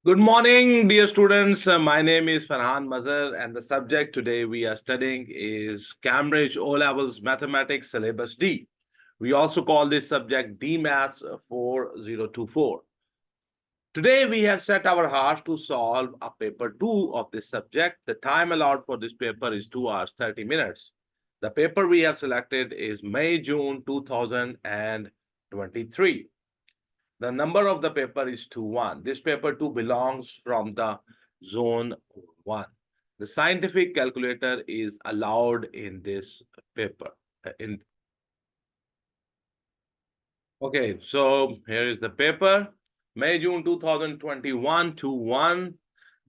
Good morning, dear students. My name is Ferhan Mazher, and the subject today we are studying is Cambridge O Levels Mathematics Syllabus D. We also call this subject D Maths 4024. Today we have set our hearts to solve a paper 2 of this subject. The time allowed for this paper is 2 hours 30 minutes. The paper we have selected is May-June 2023. The number of the paper is 2-1. This paper 2 belongs from the zone 1. The scientific calculator is allowed in this paper. Okay, so here is the paper. May-June 2021 2-1.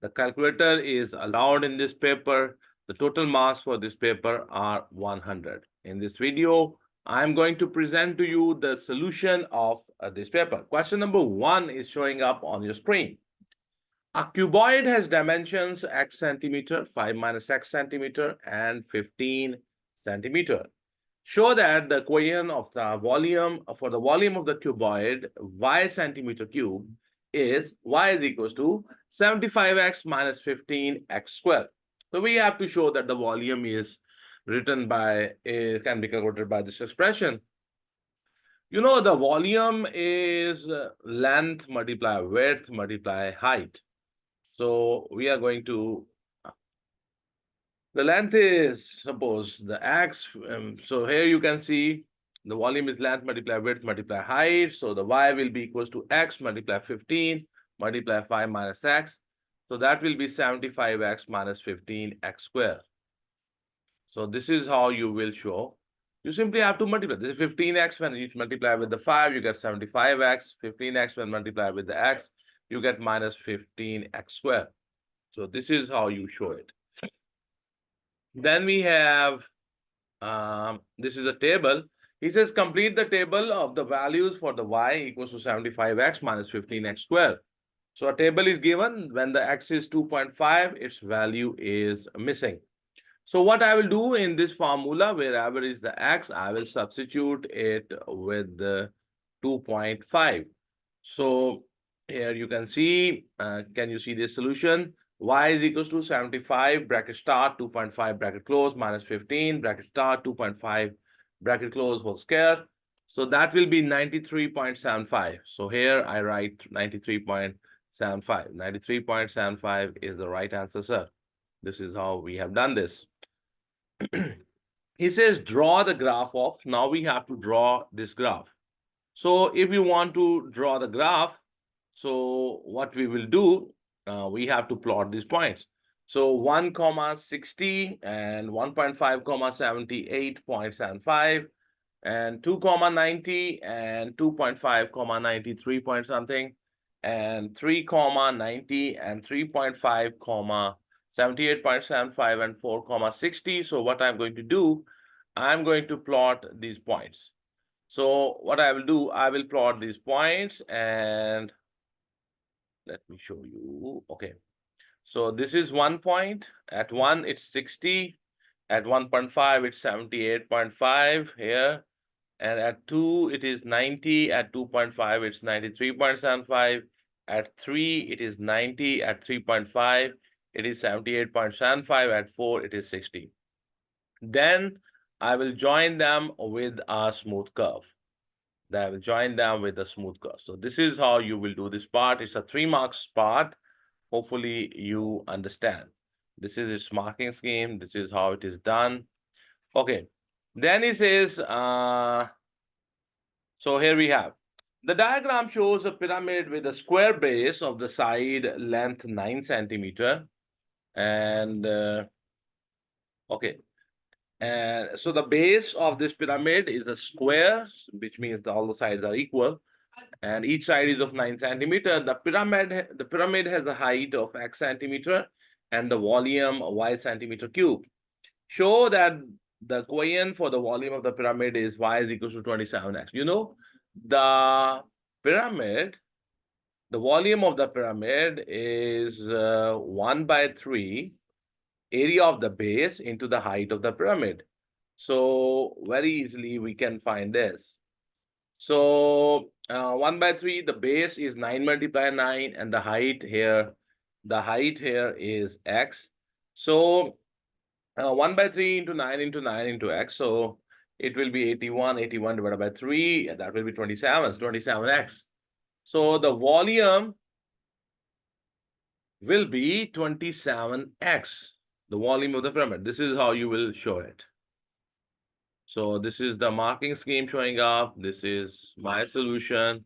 The calculator is allowed in this paper. The total marks for this paper are 100. In this video, I'm going to present to you the solution of this paper. Question number 1 is showing up on your screen. A cuboid has dimensions x centimeter, 5 minus x centimeter, and 15 centimeter. Show that the equation of the volume for the volume of the cuboid y centimeter cube is y is equals to 75x minus 15x squared. So we have to show that the volume is written by can be calculated by this expression. You know, the volume is length multiply width multiply height. So we are going to, the length is, suppose the x, so here you can see the volume is length multiply width multiply height. So the y will be equals to x multiply 15 multiply 5 minus x. So that will be 75x minus 15x squared. So this is how you will show. You simply have to multiply. This is 15x. When you multiply with the 5, you get 75x. 15x when multiply with the x, you get minus 15x squared. So this is how you show it. Then we have, this is a table. He says complete the table of the values for the y equals to 75x minus 15x squared. So a table is given. When the x is 2.5, its value is missing. So what I will do in this formula, wherever is the x, I will substitute it with the 2.5. So here you can see, can you see this solution? Y is equals to 75 bracket start 2.5 bracket close minus 15 bracket start 2.5 bracket close whole square. So that will be 93.75. So here I write 93.75. 93.75 is the right answer, sir. This is how we have done this. He says draw the graph of. Now we have to draw this graph. So if you want to draw the graph, so what we will do, we have to plot these points. So 1 comma 60 and 1.5 comma 78.75 and 2 comma 90 and 2.5 comma 93 point something and 3 comma 90 and 3.5 comma 78.75 and 4 comma 60. So what I'm going to do, I'm going to plot these points. So what I will do, I will plot these points and let me show you. Okay. So this is 1 point. At 1, it's 60. At 1.5, it's 78.5 here. And at 2, it is 90. At 2.5, it's 93.75. At 3, it is 90. At 3.5, it is 78.75. At 4, it is 60. Then I will join them with a smooth curve. Then I will join them with a smooth curve. So this is how you will do this part. It's a 3 marks part. Hopefully you understand. This is its marking scheme. This is how it is done. Okay. Then he says, so here we have. The diagram shows a pyramid with a square base of the side length 9 centimeter. And okay. And so the base of this pyramid is a square, which means all the sides are equal. And each side is of 9 centimeter. The pyramid has a height of x centimeter and the volume y centimeter cube. Show that the equation for the volume of the pyramid is y is equals to 27x. You know, the pyramid, the volume of the pyramid is 1/3 area of the base into the height of the pyramid. So very easily we can find this. So 1 by 3, the base is 9 multiplied 9, and the height here is x. So 1 by 3 into 9 into 9 into x. So it will be 81 divided by 3, and that will be 27, 27x. So the volume will be 27x, the volume of the pyramid. This is how you will show it. So this is the marking scheme showing up. This is my solution.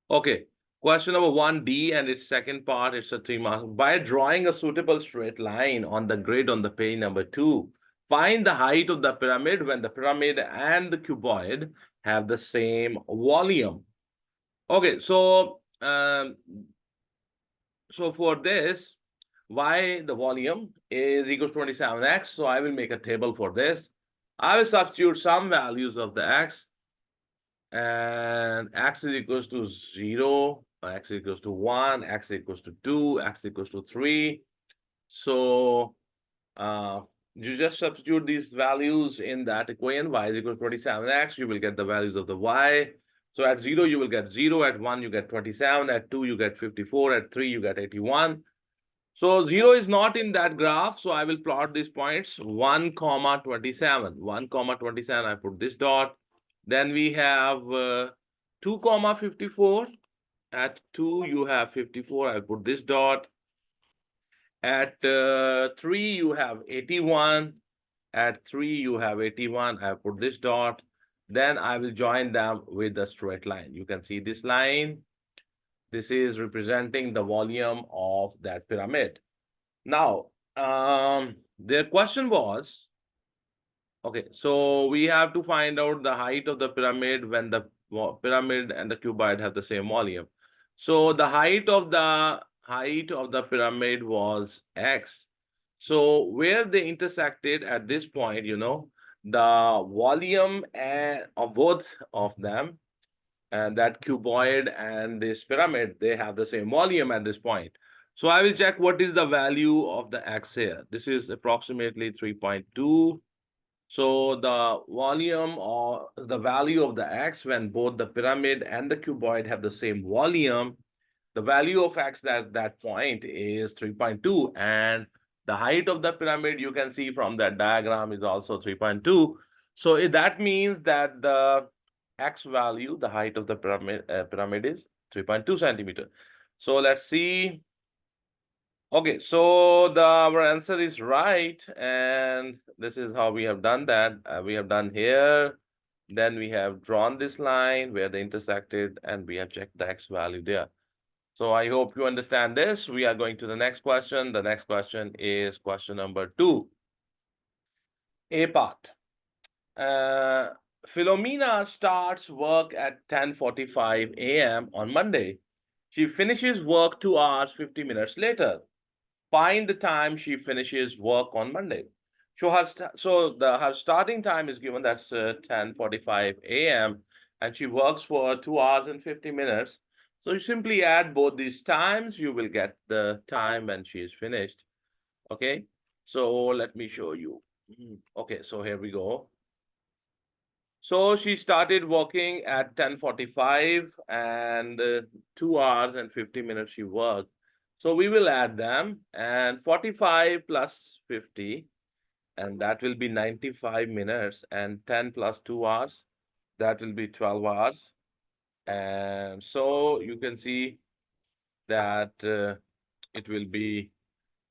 Okay, question number 1D and its second part is a 3 mark. By drawing a suitable straight line on the grid on the page number 2, find the height of the pyramid when the pyramid and the cuboid have the same volume. Okay, so for this, y, the volume, is equals to 27x. So I will make a table for this. I will substitute some values of the x, and x is equals to 0, x is equals to 1, x is equals to 2, x is equals to 3. So you just substitute these values in that equation. Y is equal to 27x. You will get the values of the y. So at 0, you will get 0. At 1, you get 27. At 2, you get 54. At 3, you get 81. So 0 is not in that graph. So I will plot these points 1, 27. 1, 27. I put this dot. Then we have 2, 54. At 2, you have 54. I put this dot. At 3, you have 81. At 3, you have 81. I put this dot. Then I will join them with a straight line. You can see this line. This is representing the volume of that pyramid. Now, their question was, okay, so we have to find out the height of the pyramid when the pyramid and the cuboid have the same volume. So the height of the pyramid was x. So where they intersected at this point, the volume of both of them, and that cuboid and this pyramid, they have the same volume at this point. So I will check what is the value of the x here. This is approximately 3.2. So the volume or the value of the x when both the pyramid and the cuboid have the same volume, the value of x at that point is 3.2. And the height of the pyramid, you can see from that diagram, is also 3.2. So that means that the x value, the height of the pyramid is 3.2 centimeter. So let's see. Okay, so our answer is right, and this is how we have done that. We have done here, then we have drawn this line where they intersected, and we have checked the x value there. So I hope you understand this. We are going to the next question. The next question is question number 2. A part. Philomena starts work at 10:45 a.m. on Monday. She finishes work 2 hours, 50 minutes later. Find the time she finishes work on Monday. So her starting time is given, that's 10:45 a.m. and she works for 2 hours and 50 minutes. So you simply add both these times, you will get the time when she is finished. Okay, so let me show you. Okay, so here we go. So she started working at 10:45 and 2 hours and 50 minutes she worked. So we will add them, and 45 plus 50, and that will be 95 minutes, and 10 plus 2 hours, that will be 12 hours. And so you can see that it will be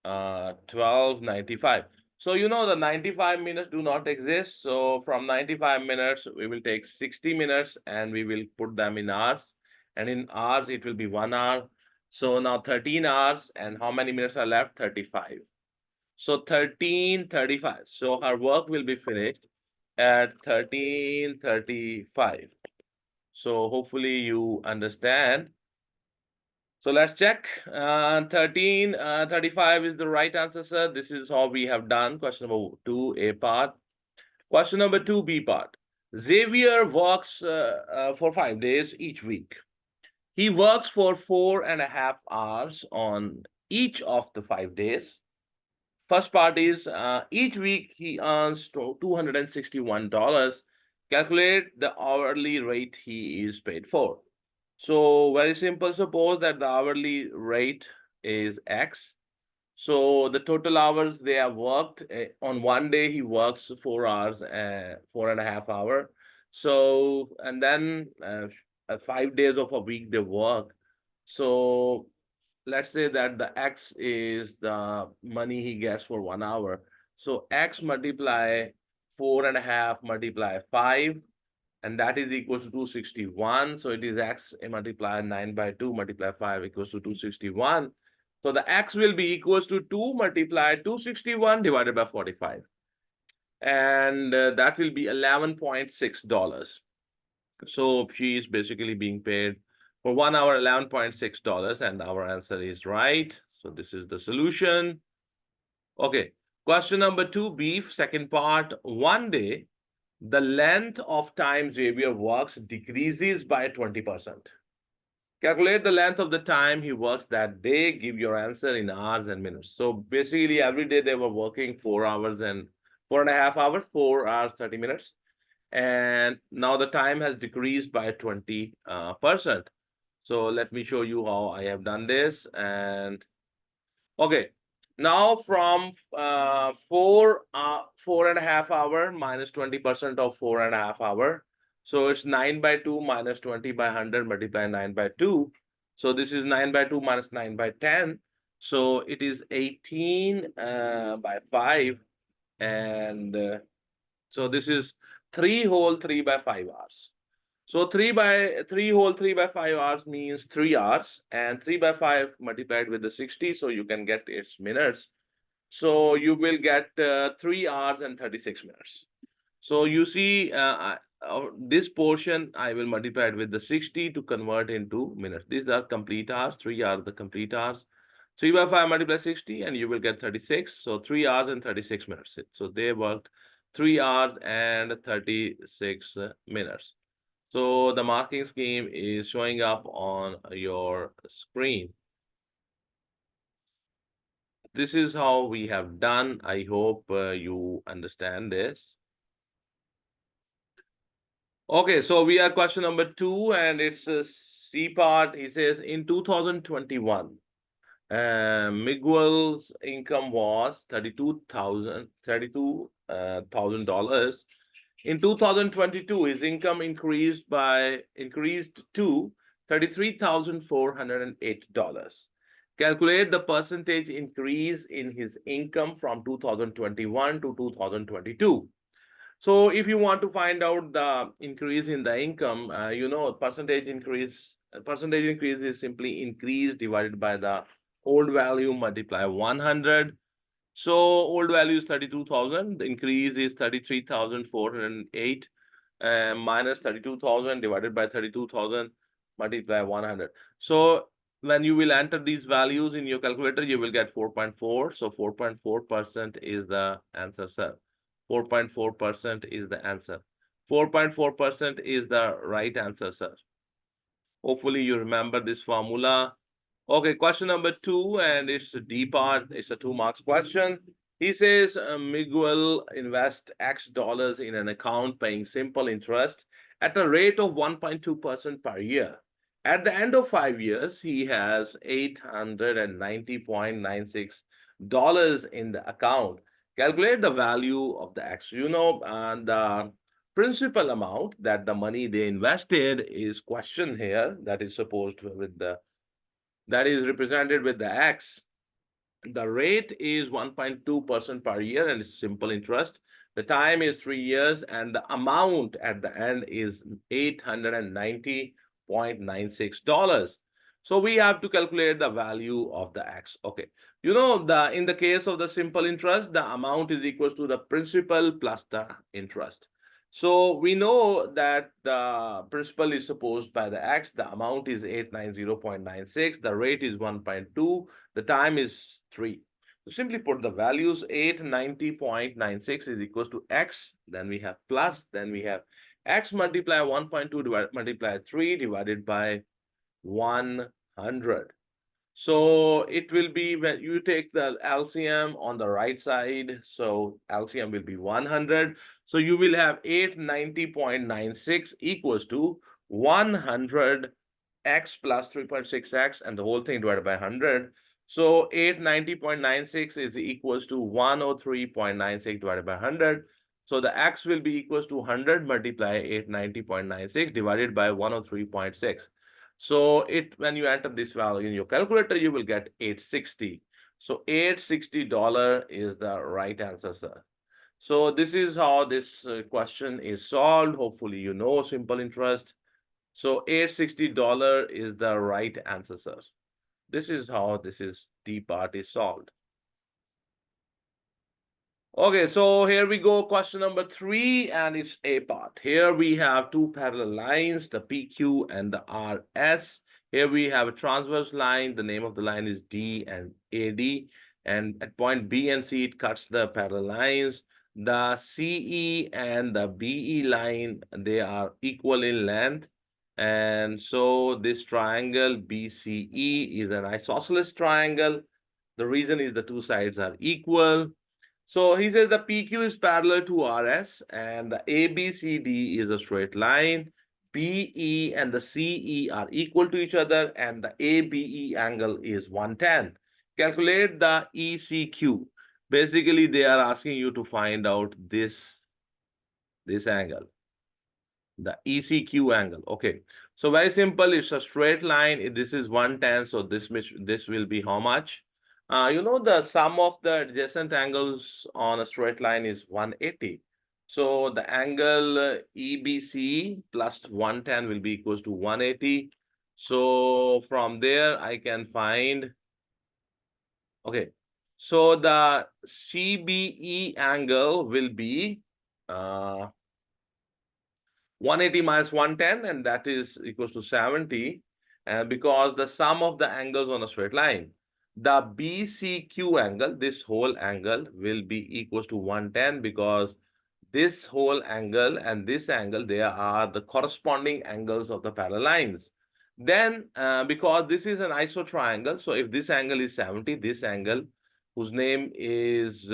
1295. So the 95 minutes do not exist. So from 95 minutes, we will take 60 minutes and we will put them in hours. And in hours, it will be 1 hour. So now 13 hours, and how many minutes are left? 35. So 13:35. So her work will be finished at 13:35. So hopefully you understand. So let's check. 13:35 is the right answer, sir. This is how we have done question number 2, A part. Question number 2, B part. Xavier works for 5 days each week. He works for 4.5 hours on each of the 5 days. First part is each week he earns $261. Calculate the hourly rate he is paid for. So very simple. Suppose that the hourly rate is X. So the total hours they have worked on one day, he works 4 hours, 4.5 hours. So and then 5 days of a week they work. So let's say that the X is the money he gets for 1 hour. So X multiply 4.5 multiply 5, and that is equals to 261. So it is X multiply 9 by 2 multiply 5 equals to 261. So the X will be equals to 2 multiply 261 divided by 45. And that will be $11.6. So she is basically being paid for 1 hour $11.6, and our answer is right. So this is the solution. Okay, question number 2B, second part. One day, the length of time Xavier works decreases by 20%. Calculate the length of the time he works that day. Give your answer in hours and minutes. So basically, every day they were working 4 hours and 4.5 hours, 4 hours, 30 minutes. And now the time has decreased by 20%. So let me show you how I have done this. And okay, now from 4.5 hour minus 20% of 4.5 hour. So it's 9 by 2 minus 20 by 100 multiply 9 by 2. So this is 9 by 2 minus 9 by 10. So it is 18 by 5. And so this is 3 whole 3 by 5 hours. So 3 by 5 hours means 3 hours, and 3 by 5 multiplied with the 60, so you can get its minutes. So you will get 3 hours and 36 minutes. So you see, this portion I will multiply it with the 60 to convert into minutes. These are complete hours. 3 are the complete hours. 3 by 5 multiply 60 and you will get 36. So 3 hours and 36 minutes. So they worked 3 hours and 36 minutes. So the marking scheme is showing up on your screen. This is how we have done. I hope you understand this. Okay, so we are question number 2, and it's a C part. He says in 2021, Miguel's income was $32,000. In 2022, his income increased to $33,408. Calculate the percentage increase in his income from 2021 to 2022. So if you want to find out the increase in the income, percentage increase is simply increase divided by the old value multiply 100. So old value is 32,000. The increase is 33,408 minus 32,000 divided by 32,000 multiply 100. So when you will enter these values in your calculator, you will get 4.4. So 4.4% is the answer, sir. 4.4% is the answer. 4.4% is the right answer, sir. Hopefully you remember this formula. Okay, question number 2, and it's a D part. It's a 2 marks question. He says Miguel invests X dollars in an account paying simple interest at a rate of 1.2% per year. At the end of 5 years, he has $890.96 in the account. Calculate the value of the X. The principal amount that the money they invested is questioned here. That is supposed to with the that is represented with the X. The rate is 1.2% per year and it's simple interest. The time is 3 years and the amount at the end is $890.96. So we have to calculate the value of the X. Okay. In the case of the simple interest, the amount is equal to the principal plus the interest. So we know that the principal is supposed by the X, the amount is 890.96, the rate is 1.2, the time is 3. So simply put the values 890.96 is equals to X, then we have plus, then we have X multiply 1.2 multiply 3 divided by 100. So it will be when you take the LCM on the right side. So LCM will be 100. So you will have 890.96 equals to 100 x plus 3.6x and the whole thing divided by 100. So 890.96 is equals to 103.96 divided by 100. So the x will be equals to 100 multiply 890.96 divided by 103.6. So when you enter this value in your calculator, you will get 860. So $860 is the right answer, sir. So this is how this question is solved. Hopefully, you know simple interest. So $860 is the right answer, sir. This is how D part is solved. Okay, so here we go, question number 3, and it's A part. Here we have two parallel lines, the PQ and the RS. Here we have a transverse line. The name of the line is D and AD. And at point B and C, it cuts the parallel lines. The CE and the BE line, they are equal in length. And so this triangle BCE is an isosceles triangle. The reason is the two sides are equal. So he says the PQ is parallel to RS and the ABCD is a straight line. BE and the CE are equal to each other and the ABE angle is 110. Calculate the ECQ. Basically, they are asking you to find out this angle, the ECQ angle. Okay, so very simple. It's a straight line. This is 110. So this will be how much? You know, the sum of the adjacent angles on a straight line is 180. So the angle EBC plus 110 will be equals to 180. So from there, I can find, okay, so the CBE angle will be 180 minus 110, and that is equals to 70, because the sum of the angles on a straight line. The BCQ angle, this whole angle, will be equals to 110 because this whole angle and this angle, they are the corresponding angles of the parallel lines. Then, because this is an iso triangle, so if this angle is 70, this angle, whose name is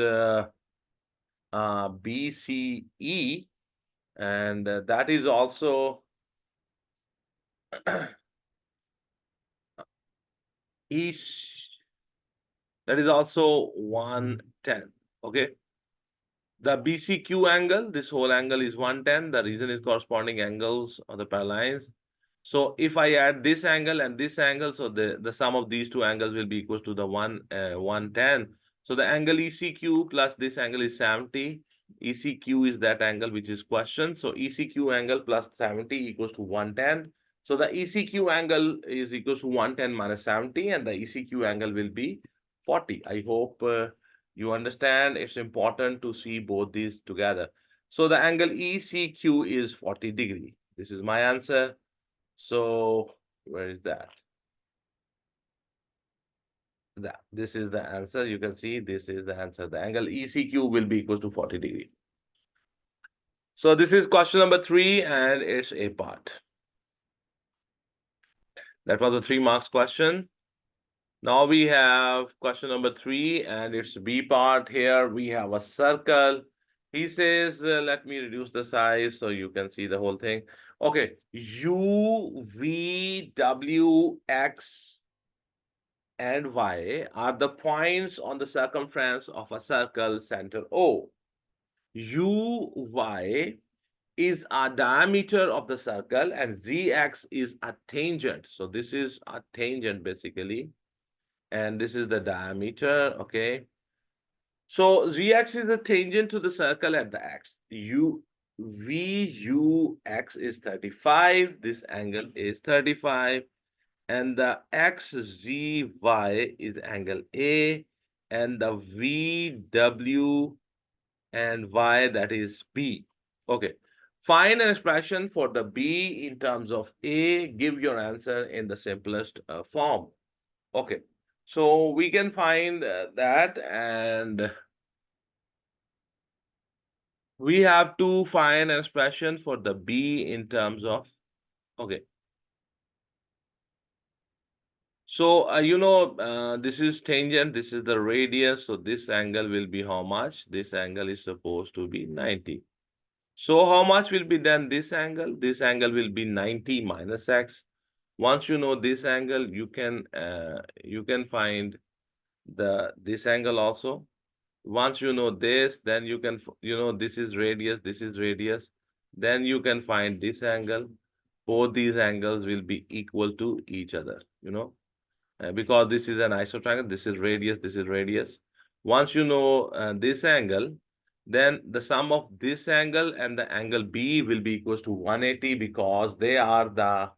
BCE, and that is also that is also 110. Okay, the BCQ angle, this whole angle is 110. The reason is corresponding angles of the parallel lines. So if I add this angle and this angle, so the sum of these two angles will be equal to the 110. So the angle ECQ plus this angle is 70. ECQ is that angle which is questioned. So ECQ angle plus 70 equals to 110. So the ECQ angle is equals to 110 minus 70, and the ECQ angle will be 40. I hope you understand. It's important to see both these together. So the angle ECQ is 40 degree. This is my answer. So where is that? This is the answer. You can see this is the answer. The angle ECQ will be equal to 40 degree. So this is question number 3, and it's A part. That was a 3 marks question. Now we have question number 3, and it's B part. Here we have a circle. He says, let me reduce the size so you can see the whole thing. Okay, U, V, W, X, and Y are the points on the circumference of a circle center O. UY is a diameter of the circle and ZX is a tangent. So this is a tangent basically. And this is the diameter, okay? So ZX is a tangent to the circle at the X. VUX is 35. This angle is 35. And the XZY is angle A, and the VW and Y, that is B. Okay. Find an expression for the B in terms of A. Give your answer in the simplest form. Okay. So we can find that, and we have to find an expression for the B in terms of, okay. So, you know, this is tangent, this is the radius. So this angle will be how much? This angle is supposed to be 90. So how much will be then this angle? This angle will be 90 minus x. Once you know this angle, you can find this angle also. Once you know this, then you can, this is radius, this is radius. Then you can find this angle. Both these angles will be equal to each other, because this is an isotriangle, this is radius, this is radius. Once you know this angle, then the sum of this angle and the angle B will be equals to 180 because they are the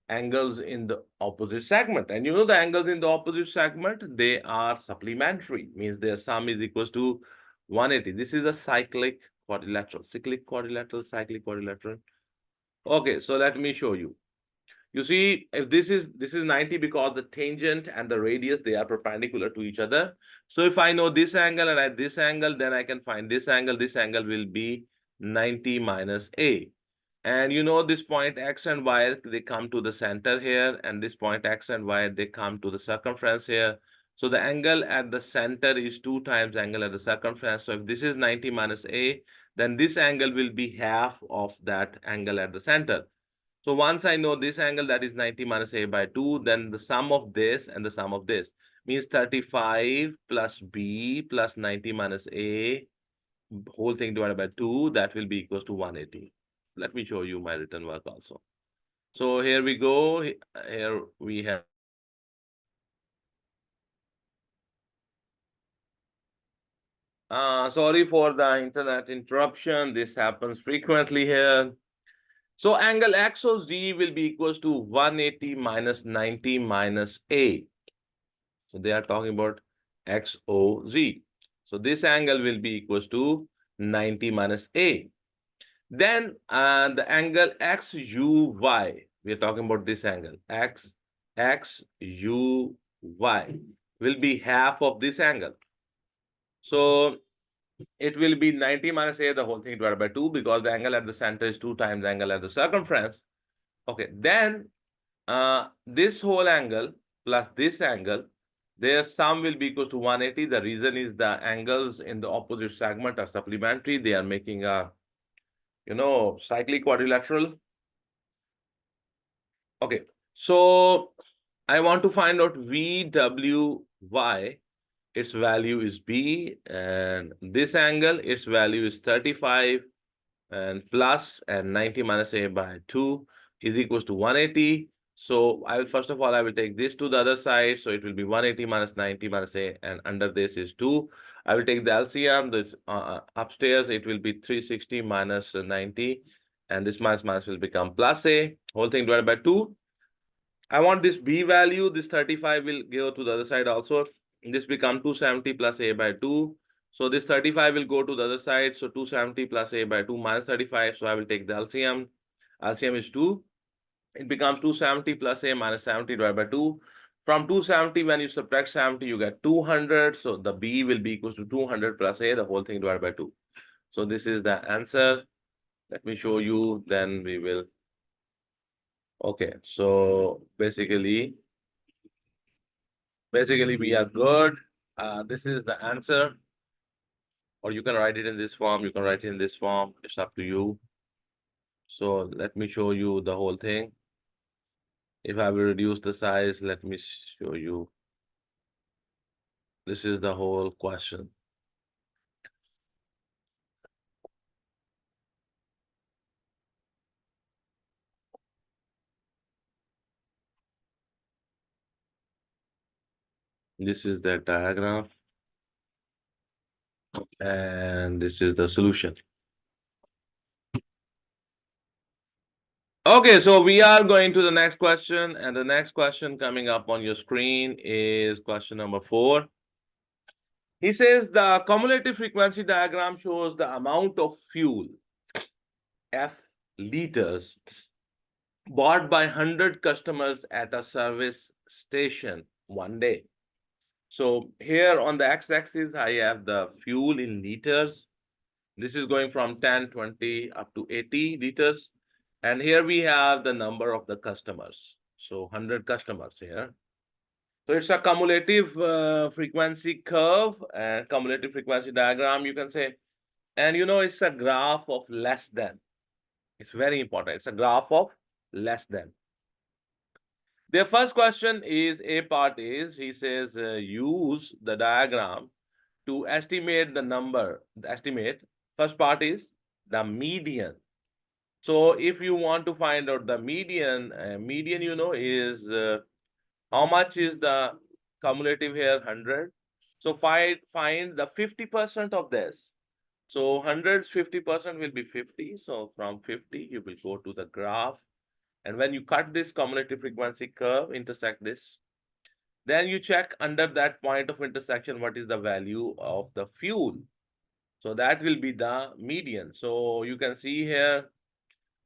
angles in the opposite segment. And the angles in the opposite segment, they are supplementary, means their sum is equals to 180. This is a cyclic quadrilateral, cyclic quadrilateral, cyclic quadrilateral. Okay, so let me show you. You see, if this is 90 because the tangent and the radius, they are perpendicular to each other. So if I know this angle and this angle, then I can find this angle. This angle will be 90 minus A. And this point X and Y, they come to the center here, and this point X and Y, they come to the circumference here. So the angle at the center is 2 times angle at the circumference. So if this is 90 minus A, then this angle will be half of that angle at the center. So once I know this angle, that is 90 minus A by 2, then the sum of this and the sum of this means 35 plus B plus 90 minus A, whole thing divided by 2, that will be equals to 180. Let me show you my written work also. So here we go. Here we have. Sorry for the internet interruption. This happens frequently here. So angle XOZ will be equals to 180 minus 90 minus A. So they are talking about XOZ. So this angle will be equals to 90 minus A. Then the angle XUY, we are talking about this angle, XUY will be half of this angle. So it will be 90 minus A, the whole thing divided by 2, because the angle at the center is 2 times the angle at the circumference. Okay, then this whole angle plus this angle, their sum will be equal to 180. The reason is the angles in the opposite segment are supplementary. They are making a, cyclic quadrilateral. Okay, so I want to find out VWY. Its value is B, and this angle, its value is 35, and plus and 90 minus A by 2 is equals to 180. So I will, first of all, I will take this to the other side. So it will be 180 minus 90 minus A, and under this is 2. I will take the LCM. This upstairs, it will be 360 minus 90, and this minus minus will become plus A, whole thing divided by 2. I want this B value. This 35 will go to the other side also. This become 270 plus A by 2. So this 35 will go to the other side. So 270 plus A by 2 minus 35. So I will take the LCM. LCM is 2. It becomes 270 plus A minus 70 divided by 2. From 270, when you subtract 70, you get 200. So the B will be equal to 200 plus A, the whole thing divided by 2. So this is the answer. Let me show you, then we will. Okay, so basically we are good. This is the answer. Or you can write it in this form, you can write it in this form, it's up to you. So let me show you the whole thing. If I will reduce the size, let me show you. This is the whole question. This is the diagram. And this is the solution. Okay, so we are going to the next question, and the next question coming up on your screen is question number 4. He says the cumulative frequency diagram shows the amount of fuel, F liters, bought by 100 customers at a service station one day. So here on the x-axis, I have the fuel in liters. This is going from 10, 20 up to 80 liters. And here we have the number of the customers. So 100 customers here. So it's a cumulative frequency curve and cumulative frequency diagram, you can say. And it's a graph of less than. It's very important. It's a graph of less than. Their first question is, A part is, he says, use the diagram to estimate the number. Estimate, first part is the median. So if you want to find out the median, median, is how much is the cumulative here? 100. So find the 50% of this. So 100's 50% will be 50. So from 50, you will go to the graph. And when you cut this cumulative frequency curve, intersect this, then you check under that point of intersection what is the value of the fuel. So that will be the median. So you can see here,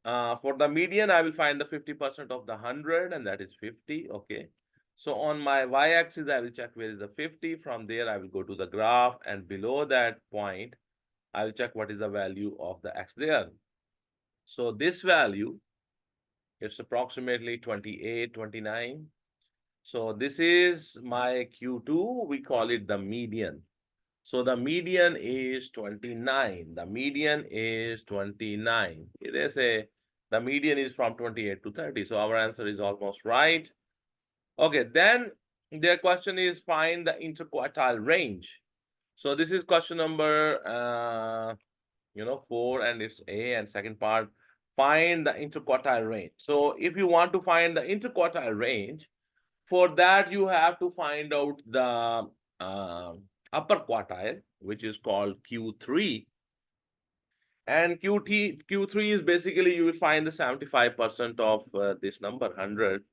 for the median, I will find the 50% of the 100, and that is 50. Okay. So on my y-axis, I will check where is the 50. From there, I will go to the graph, and below that point, I will check what is the value of the x there. So this value is approximately 28, 29. So this is my Q2. We call it the median. So the median is 29. The median is 29. They say the median is from 28 to 30. So our answer is almost right. Okay, then their question is find the interquartile range. So this is question number 4, and it's A, and second part, find the interquartile range. So if you want to find the interquartile range, for that you have to find out the upper quartile, which is called Q3. And Q3 is basically, you will find the 75% of this number, 100.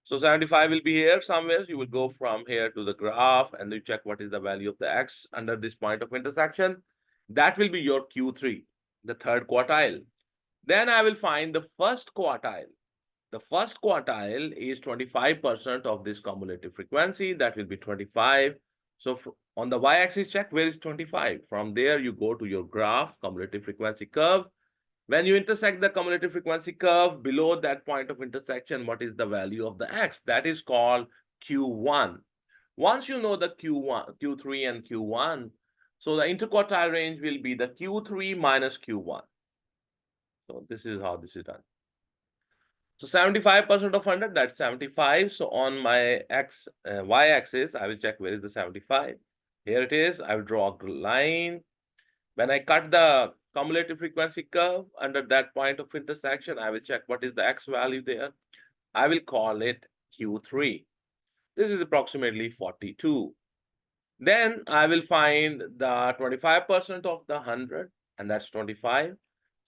So 75 will be here somewhere. You will go from here to the graph and you check what is the value of the x under this point of intersection. That will be your Q3, the third quartile. Then I will find the first quartile. The first quartile is 25% of this cumulative frequency. That will be 25. So on the y-axis, check where is 25. From there, you go to your graph, cumulative frequency curve. When you intersect the cumulative frequency curve, below that point of intersection, what is the value of the x? That is called Q1. Once you know the Q1, Q3 and Q1, so the interquartile range will be the Q3 minus Q1. So this is how this is done. So 75% of 100, that's 75. So on my y-axis, I will check where is the 75. Here it is. I will draw a line. When I cut the cumulative frequency curve under that point of intersection, I will check what is the x value there. I will call it Q3. This is approximately 42. Then I will find the 25% of the 100, and that's 25.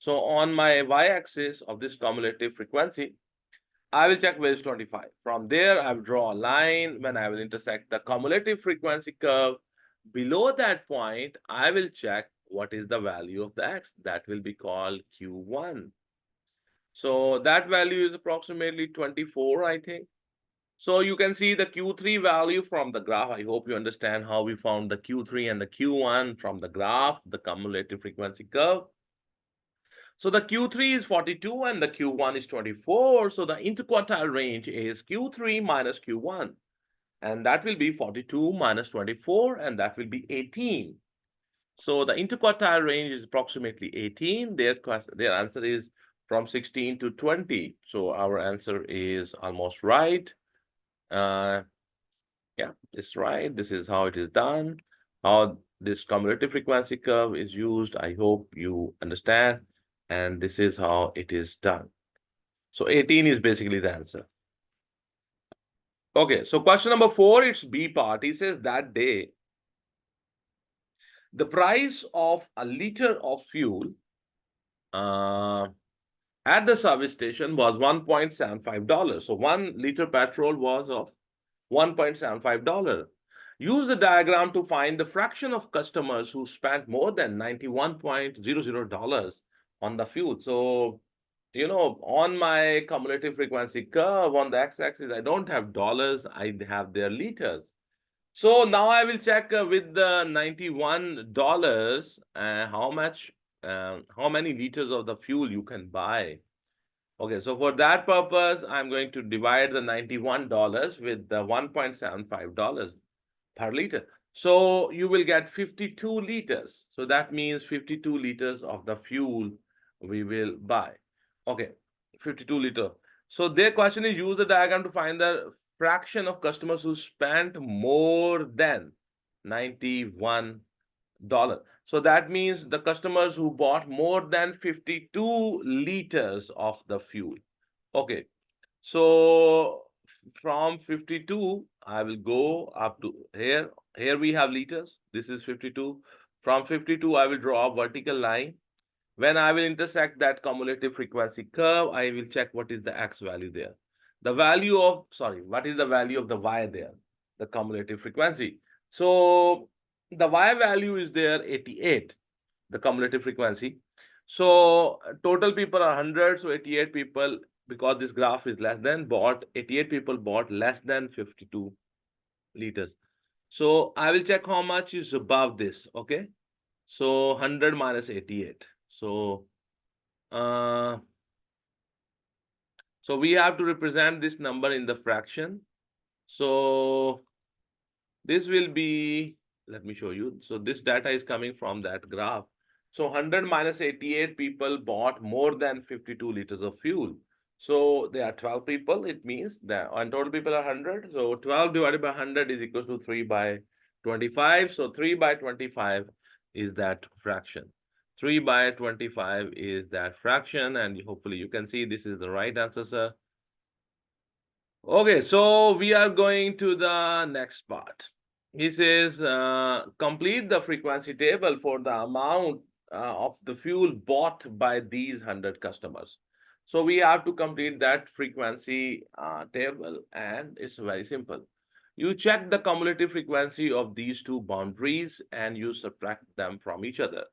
So on my y-axis of this cumulative frequency, I will check where is 25. From there, I will draw a line. When I will intersect the cumulative frequency curve, below that point, I will check what is the value of the x. That will be called Q1. So that value is approximately 24, I think. So you can see the Q3 value from the graph. I hope you understand how we found the Q3 and the Q1 from the graph, the cumulative frequency curve. So the Q3 is 42 and the Q1 is 24. So the interquartile range is Q3 minus Q1. And that will be 42 minus 24, and that will be 18. So the interquartile range is approximately 18. Their answer is from 16 to 20. So our answer is almost right. Yeah, it's right. This is how it is done. How this cumulative frequency curve is used. I hope you understand. And this is how it is done. So 18 is basically the answer. Okay, so question number 4, it's B part. He says that day, the price of a liter of fuel at the service station was $1.75. So 1 liter petrol was of $1.75. Use the diagram to find the fraction of customers who spent more than $91.00 on the fuel. So, on my cumulative frequency curve on the x-axis, I don't have dollars, I have their liters. So now I will check with the $91 how many liters of the fuel you can buy. Okay, so for that purpose, I'm going to divide the $91 with the $1.75 per liter. So you will get 52 liters. So that means 52 liters of the fuel we will buy. Okay, 52 liter. So their question is, use the diagram to find the fraction of customers who spent more than $91. So that means the customers who bought more than 52 liters of the fuel. Okay, so from 52, I will go up to here. Here we have liters. This is 52. From 52, I will draw a vertical line. When I will intersect that cumulative frequency curve, I will check what is the x value there. The value of, sorry, what is the value of the y there? The cumulative frequency. So the y value is there 88, the cumulative frequency. So total people are 100, so 88 people, because this graph is less than, bought 88 people bought less than 52 liters. So I will check how much is above this. Okay, so 100 minus 88. So so we have to represent this number in the fraction. So this will be, let me show you. So this data is coming from that graph. So 100 minus 88 people bought more than 52 liters of fuel. So there are 12 people. It means that on total people are 100. So 12 divided by 100 is equal to 3 by 25. So 3 by 25 is that fraction. 3 by 25 is that fraction. And hopefully you can see this is the right answer, sir. Okay, so we are going to the next part. He says, complete the frequency table for the amount of the fuel bought by these 100 customers. So we have to complete that frequency table, and it's very simple. You check the cumulative frequency of these two boundaries and you subtract them from each other.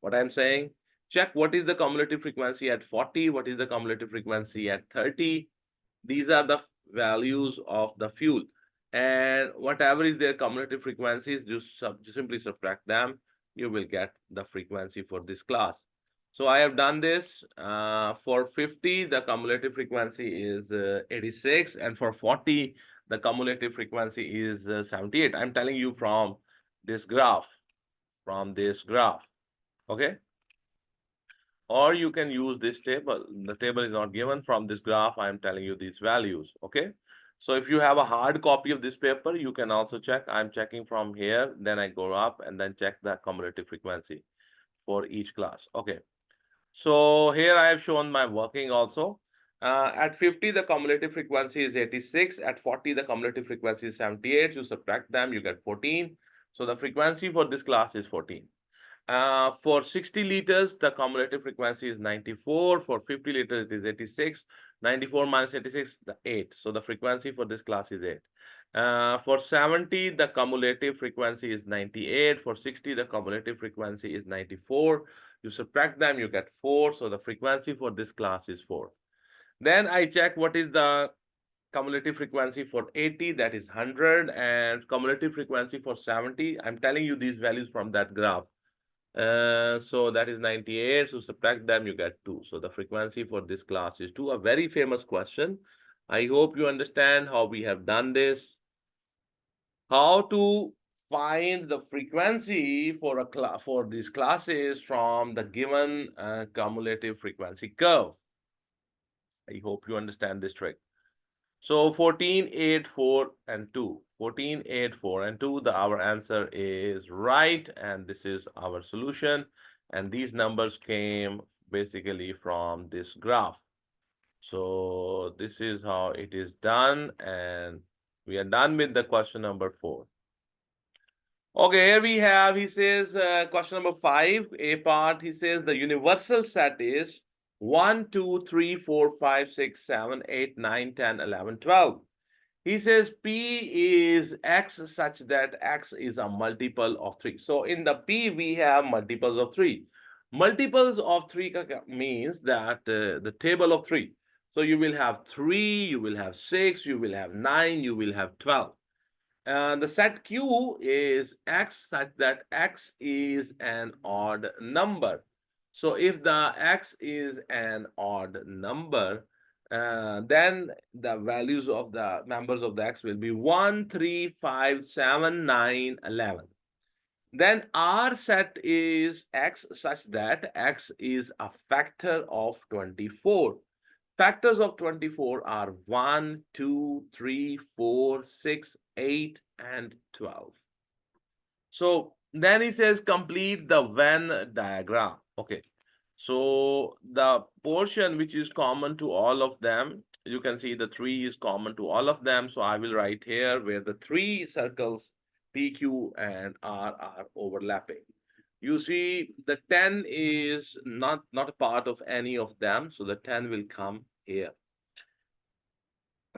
What I'm saying, check what is the cumulative frequency at 40, what is the cumulative frequency at 30. These are the values of the fuel, and whatever is their cumulative frequencies, just simply subtract them. You will get the frequency for this class. So I have done this. For 50, the cumulative frequency is 86, and for 40, the cumulative frequency is 78. I'm telling you from this graph, okay? Or you can use this table. The table is not given. From this graph, I am telling you these values, okay? So if you have a hard copy of this paper, you can also check. I'm checking from here, then I go up and then check the cumulative frequency for each class, okay? So here I have shown my working also. At 50, the cumulative frequency is 86. At 40, the cumulative frequency is 78. You subtract them, you get 14. So the frequency for this class is 14. For 60 liters, the cumulative frequency is 94. For 50 liters, it is 86. 94 minus 86, the 8. So the frequency for this class is 8. For 70, the cumulative frequency is 98. For 60, the cumulative frequency is 94. You subtract them, you get 4. So the frequency for this class is 4. Then I check what is the cumulative frequency for 80, that is 100, and cumulative frequency for 70. I'm telling you these values from that graph. So that is 98. So subtract them, you get 2. So the frequency for this class is 2. A very famous question. I hope you understand how we have done this. How to find the frequency for for these classes from the given cumulative frequency curve. I hope you understand this trick. So 14, 8, 4, and 2. 14, 8, 4, and 2. Our answer is right, and this is our solution. And these numbers came basically from this graph. So this is how it is done, and we are done with the question number 4. Okay, here we have, he says, question number 5, A part, he says the universal set is 1, 2, 3, 4, 5, 6, 7, 8, 9, 10, 11, 12. He says P is X such that X is a multiple of 3. So in the P, we have multiples of 3. Multiples of 3 means that the table of 3. So you will have 3, you will have 6, you will have 9, you will have 12. The set Q is X such that X is an odd number. So if the X is an odd number, then the values of the members of the X will be 1, 3, 5, 7, 9, 11. Then R set is X such that X is a factor of 24. Factors of 24 are 1, 2, 3, 4, 6, 8, and 12. So then he says complete the Venn diagram. Okay. So the portion which is common to all of them, you can see the 3 is common to all of them. So I will write here where the 3 circles P, Q, and R are overlapping. You see the 10 is not a part of any of them. So the 10 will come here.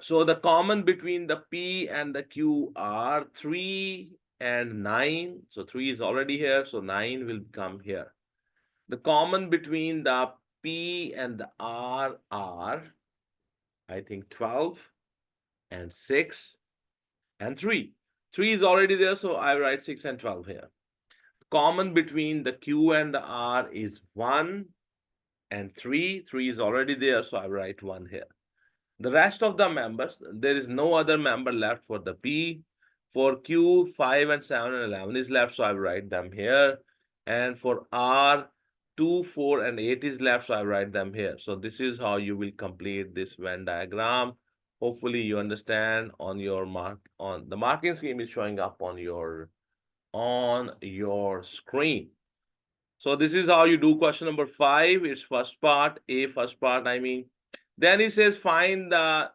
So the common between the P and the Q are 3 and 9. So 3 is already here. So 9 will come here. The common between the P and the R are, I think, 12 and 6 and 3. 3 is already there. So I write 6 and 12 here. Common between the Q and the R is 1 and 3. 3 is already there. So I write 1 here. The rest of the members, there is no other member left for the P. For Q, 5 and 7 and 11 is left, so I write them here. And for R, 2, 4, and 8 is left, so I write them here. So this is how you will complete this Venn diagram. Hopefully you understand on your mark, on the marking scheme is showing up on your screen. So this is how you do question number 5. It's first part, first part, I mean. Then he says find the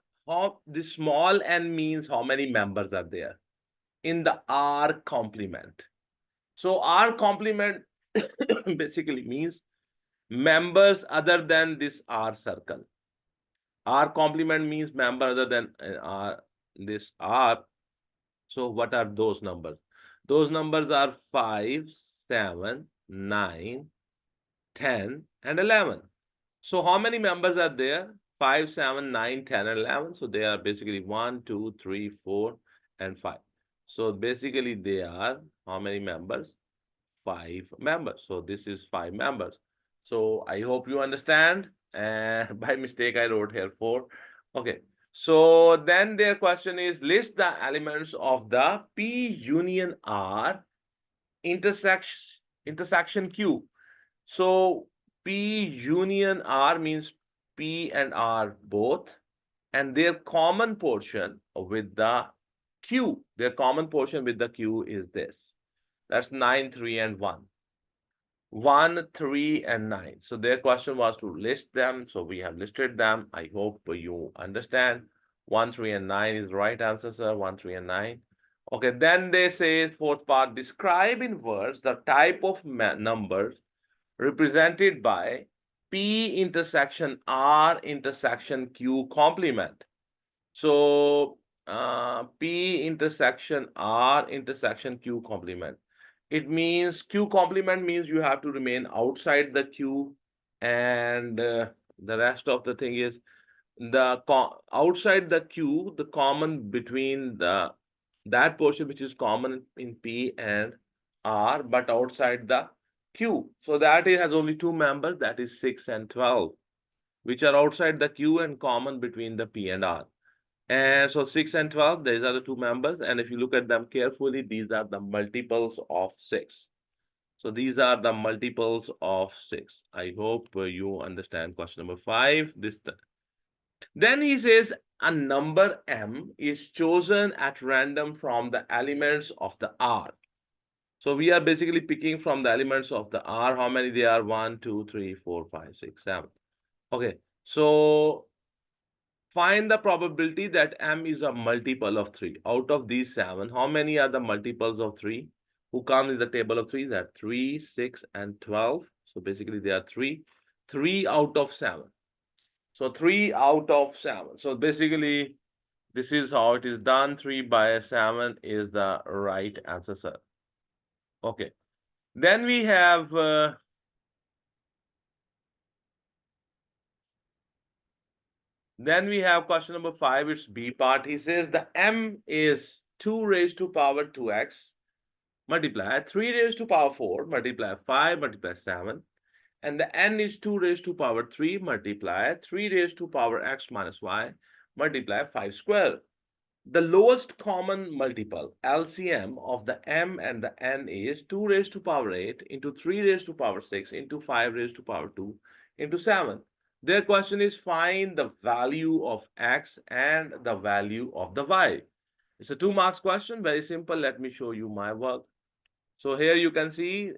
small n means how many members are there in the R complement. So R complement basically means members other than this R circle. R complement means member other than this R. So what are those numbers? Those numbers are 5, 7, 9, 10, and 11. So how many members are there? 5, 7, 9, 10, and 11. So they are basically 1, 2, 3, 4, and 5. So basically they are how many members? 5 members. So this is 5 members. So I hope you understand. And by mistake, I wrote here 4. Okay. So then their question is list the elements of the P union R intersection Q. So P union R means P and R both, and their common portion with the Q. Their common portion with the Q is this. That's 9, 3, and 1. 1, 3, and 9. So their question was to list them. So we have listed them. I hope you understand. 1, 3, and 9 is the right answer, sir. 1, 3, and 9. Okay, then they say fourth part, describe in words the type of numbers represented by P intersection R intersection Q complement. So P intersection R intersection Q complement. It means Q complement means you have to remain outside the Q, and the rest of the thing is the outside the Q, the common between that portion which is common in P and R, but outside the Q. So that it has only 2 members, that is 6 and 12, which are outside the Q and common between the P and R. And so 6 and 12, these are the 2 members. And if you look at them carefully, these are the multiples of 6. So these are the multiples of 6. I hope you understand question number 5. Then he says a number m is chosen at random from the elements of the R. So we are basically picking from the elements of the R. How many they are? 1, 2, 3, 4, 5, 6, 7. Okay, so find the probability that m is a multiple of 3. Out of these 7, how many are the multiples of 3? Who come in the table of 3? That 3, 6, and 12. So basically they are 3. 3 out of 7. So 3 out of 7. So basically this is how it is done. 3 by 7 is the right answer, sir. Okay. Then we have question number 5. It's B part. He says the m is 2 raised to power 2x multiply 3 raised to power 4 multiply 5 multiply 7, and the n is 2 raised to power 3 multiply 3 raised to power x minus y multiply 5 square. The lowest common multiple, LCM, of the m and the n is 2 raised to power 8 into 3 raised to power 6 into 5 raised to power 2 into 7. Their question is find the value of x and the value of the y. It's a 2 marks question, very simple. Let me show you my work. So here you can see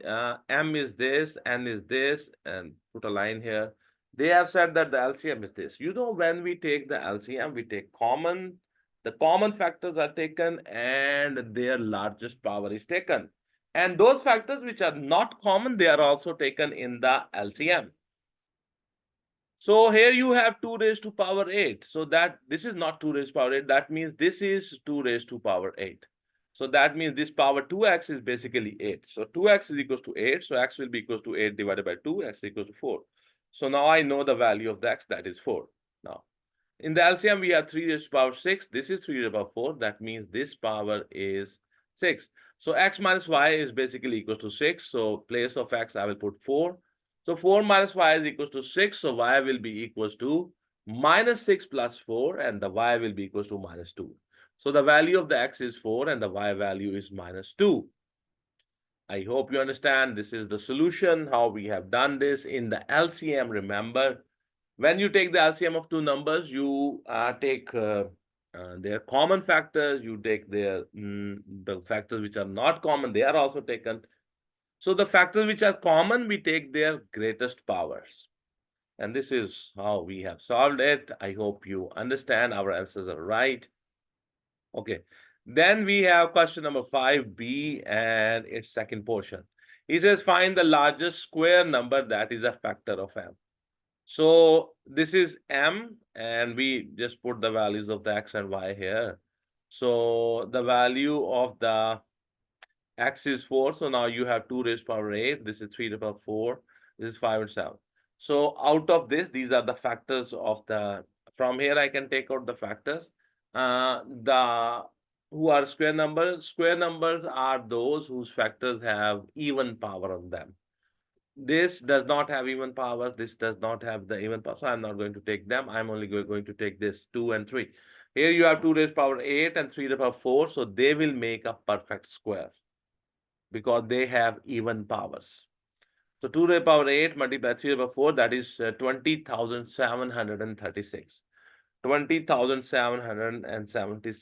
m is this, n is this, and put a line here. They have said that the LCM is this. You know, when we take the LCM, we take common, the common factors are taken and their largest power is taken. And those factors which are not common, they are also taken in the LCM. So here you have 2 raised to power 8. So that this is not 2 raised to power 8. That means this is 2 raised to power 8. So that means this power 2x is basically 8. So 2x is equals to 8. So x will be equals to 8 divided by 2. X is equals to 4. So now I know the value of the x, that is 4. Now, in the LCM, we have 3 raised to power 6. This is 3 raised to power 4. That means this power is 6. So x minus y is basically equals to 6. So place of x, I will put 4. So 4 minus y is equals to 6. So y will be equals to minus 6 plus 4, and the y will be equals to minus 2. So the value of the x is 4 and the y value is minus 2. I hope you understand. This is the solution, how we have done this in the LCM. Remember, when you take the LCM of two numbers, you take their common factors, you take their the factors which are not common, they are also taken. So the factors which are common, we take their greatest powers. And this is how we have solved it. I hope you understand. Our answers are right. Okay. Then we have question number 5b and its second portion. He says find the largest square number that is a factor of m. So this is m, and we just put the values of the x and y here. So the value of the x is 4. So now you have 2 raised to power 8. This is 3 to the power 4. This is 5 and 7. So out of this, these are the factors of the, from here I can take out the factors. The who are square numbers? Square numbers are those whose factors have even power on them. This does not have even power. This does not have the even power. So I'm not going to take them. I'm only going to take this 2 and 3. Here you have 2 raised to the power 8 and 3 to the power 4. So they will make a perfect square because they have even powers. So 2 to the power 8 multiplied 3 to the power 4, that is 20,736. 20,770,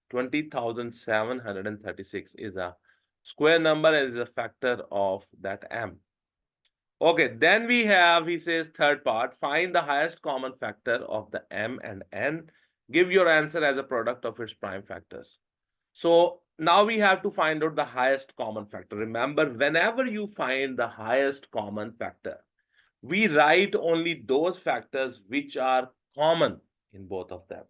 20,736 is a square number and is a factor of that m. Okay, then we have, he says, third part, find the highest common factor of the m and n. Give your answer as a product of its prime factors. So now we have to find out the highest common factor. Remember, whenever you find the highest common factor, we write only those factors which are common in both of them.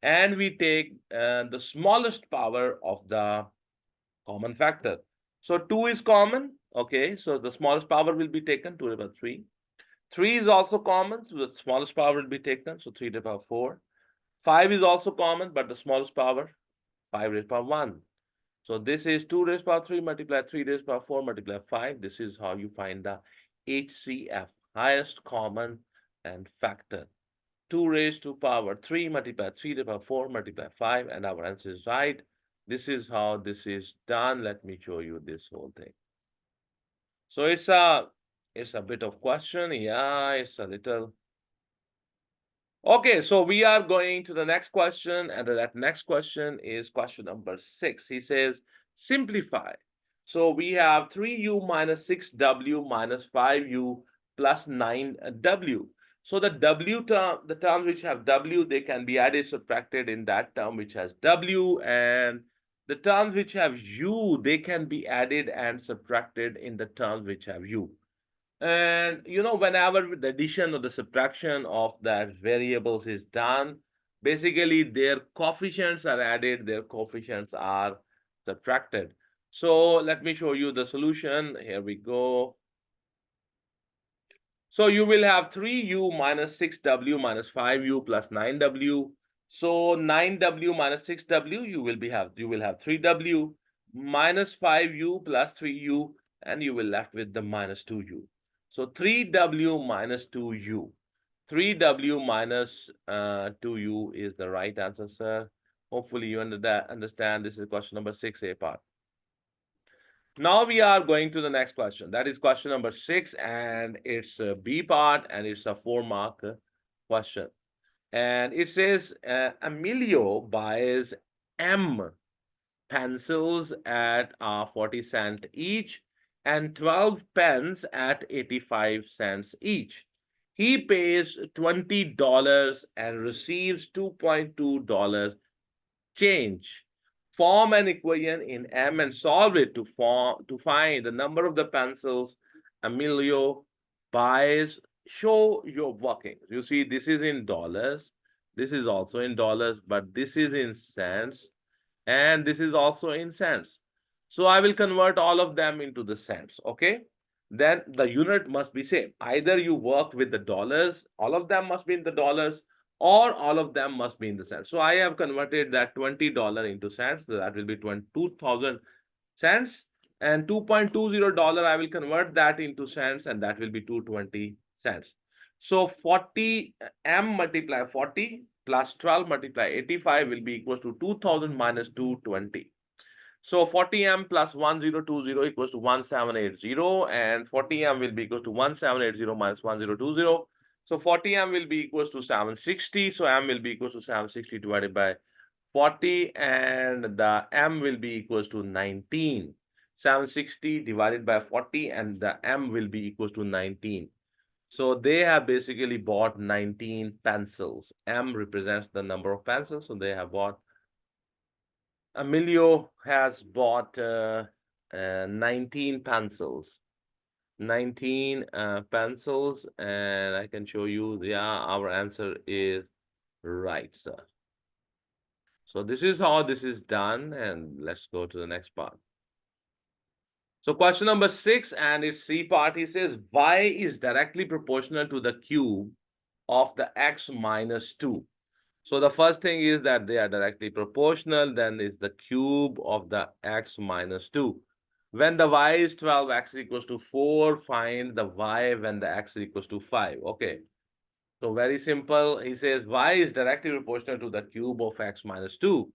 And we take the smallest power of the common factor. So 2 is common. Okay, so the smallest power will be taken, 2 to the power 3. 3 is also common, so the smallest power will be taken, so 3 to the power 4. 5 is also common, but the smallest power, 5 raised to the power 1. So this is 2 raised to the power 3 multiplied 3 raised to the power 4 multiplied 5. This is how you find the HCF, highest common and factor. 2 raised to power 3 multiplied 3 to the power 4 multiplied 5, and our answer is right. This is how this is done. Let me show you this whole thing. So it's a bit of question. Yeah, it's a little. Okay, so we are going to the next question, and that next question is question number 6. He says, simplify. So we have 3u minus 6w minus 5u plus 9w. So the w term, the terms which have w, they can be added, subtracted in that term which has w, and the terms which have u, they can be added and subtracted in the terms which have u. And you know, whenever the addition or the subtraction of that variables is done, basically their coefficients are added, their coefficients are subtracted. So let me show you the solution. Here we go. So you will have 3u minus 6w minus 5u plus 9w. So 9w minus 6w, you will have 3w minus 5u plus 3u, and you will left with the minus 2u. So 3w minus 2u. 3w minus 2u is the right answer, sir. Hopefully you understand. This is question number 6A part. Now we are going to the next question. That is question number 6, and it's a B part, and it's a 4-mark question. And it says Emilio buys M pencils at 40 cents each and 12 pens at 85 cents each. He pays $20 and receives $2.2 change. Form an equation in M and solve it to find the number of the pencils Emilio buys. Show your workings. You see, this is in dollars. This is also in dollars, but this is in cents, and this is also in cents. So I will convert all of them into the cents, okay? Then the unit must be same. Either you work with the dollars, all of them must be in the dollars, or all of them must be in the cents. So I have converted that $20 into cents. So that will be 2,000 cents. And $2.20 I will convert that into cents, and that will be 220 cents. So 40 M multiply 40 plus 12 multiply 85 will be equals to 2000 minus 220. So 40M plus 1020 equals to 1780, and 40M will be equal to 1780 minus 1020. So 40M will be equals to 760. So M will be equals to 760 divided by 40, and the M will be equals to 19. 760 divided by 40, and the M will be equals to 19. So they have basically bought 19 pencils. M represents the number of pencils, so they have bought. Emilio has bought 19 pencils. 19 pencils, and I can show you, yeah, our answer is right, sir. So this is how this is done, and let's go to the next part. So question number 6, and its C part, he says y is directly proportional to the cube of the x minus 2. So the first thing is that they are directly proportional, then is the cube of the x minus 2. When the y is 12, x equals to 4, find the y when the x equals to 5. Okay. So very simple. He says y is directly proportional to the cube of x minus 2.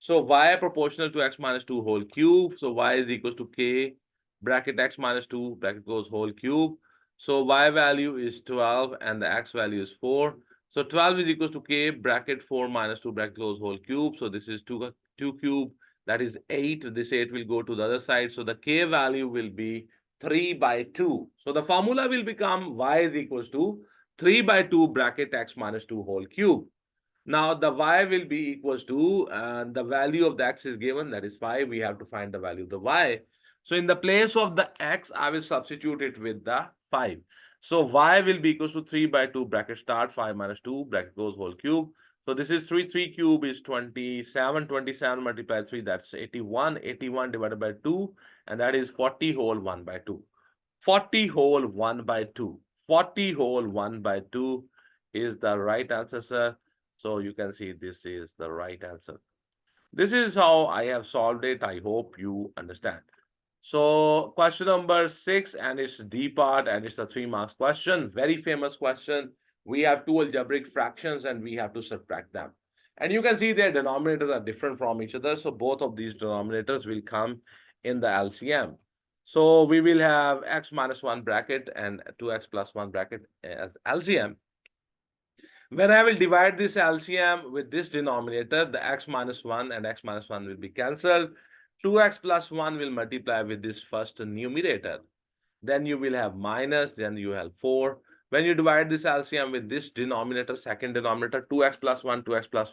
So y proportional to x minus 2 whole cube. So y is equals to k bracket x minus 2 bracket goes whole cube. So y value is 12 and the x value is 4. So 12 is equals to k bracket 4 minus 2 bracket goes whole cube. So this is 2 cube, that is 8. This 8 will go to the other side. So the k value will be 3 by 2. So the formula will become y is equals to 3 by 2 bracket x minus 2 whole cube. Now the y will be equals to the value of the x is given, that is 5. We have to find the value of the y. So in the place of the x, I will substitute it with the 5. So y will be equals to 3 by 2 bracket start 5 minus 2 bracket goes whole cube. So this is 3 cube is 27. 27 multiplied 3, that's 81. 81 divided by 2, and that is 40 whole 1 by 2. 40 whole 1 by 2. 40 whole 1 by 2 is the right answer, sir. So you can see this is the right answer. This is how I have solved it. I hope you understand. So question number 6, and it's D part, and it's a 3 marks question. Very famous question. We have two algebraic fractions and we have to subtract them. And you can see their denominators are different from each other. So both of these denominators will come in the LCM. So we will have x minus 1 bracket and 2x plus 1 bracket as LCM. When I will divide this LCM with this denominator, the x minus 1 and x minus 1 will be cancelled. 2x plus 1 will multiply with this first numerator. Then you will have minus, then you have 4. When you divide this LCM with this denominator, second denominator, 2x plus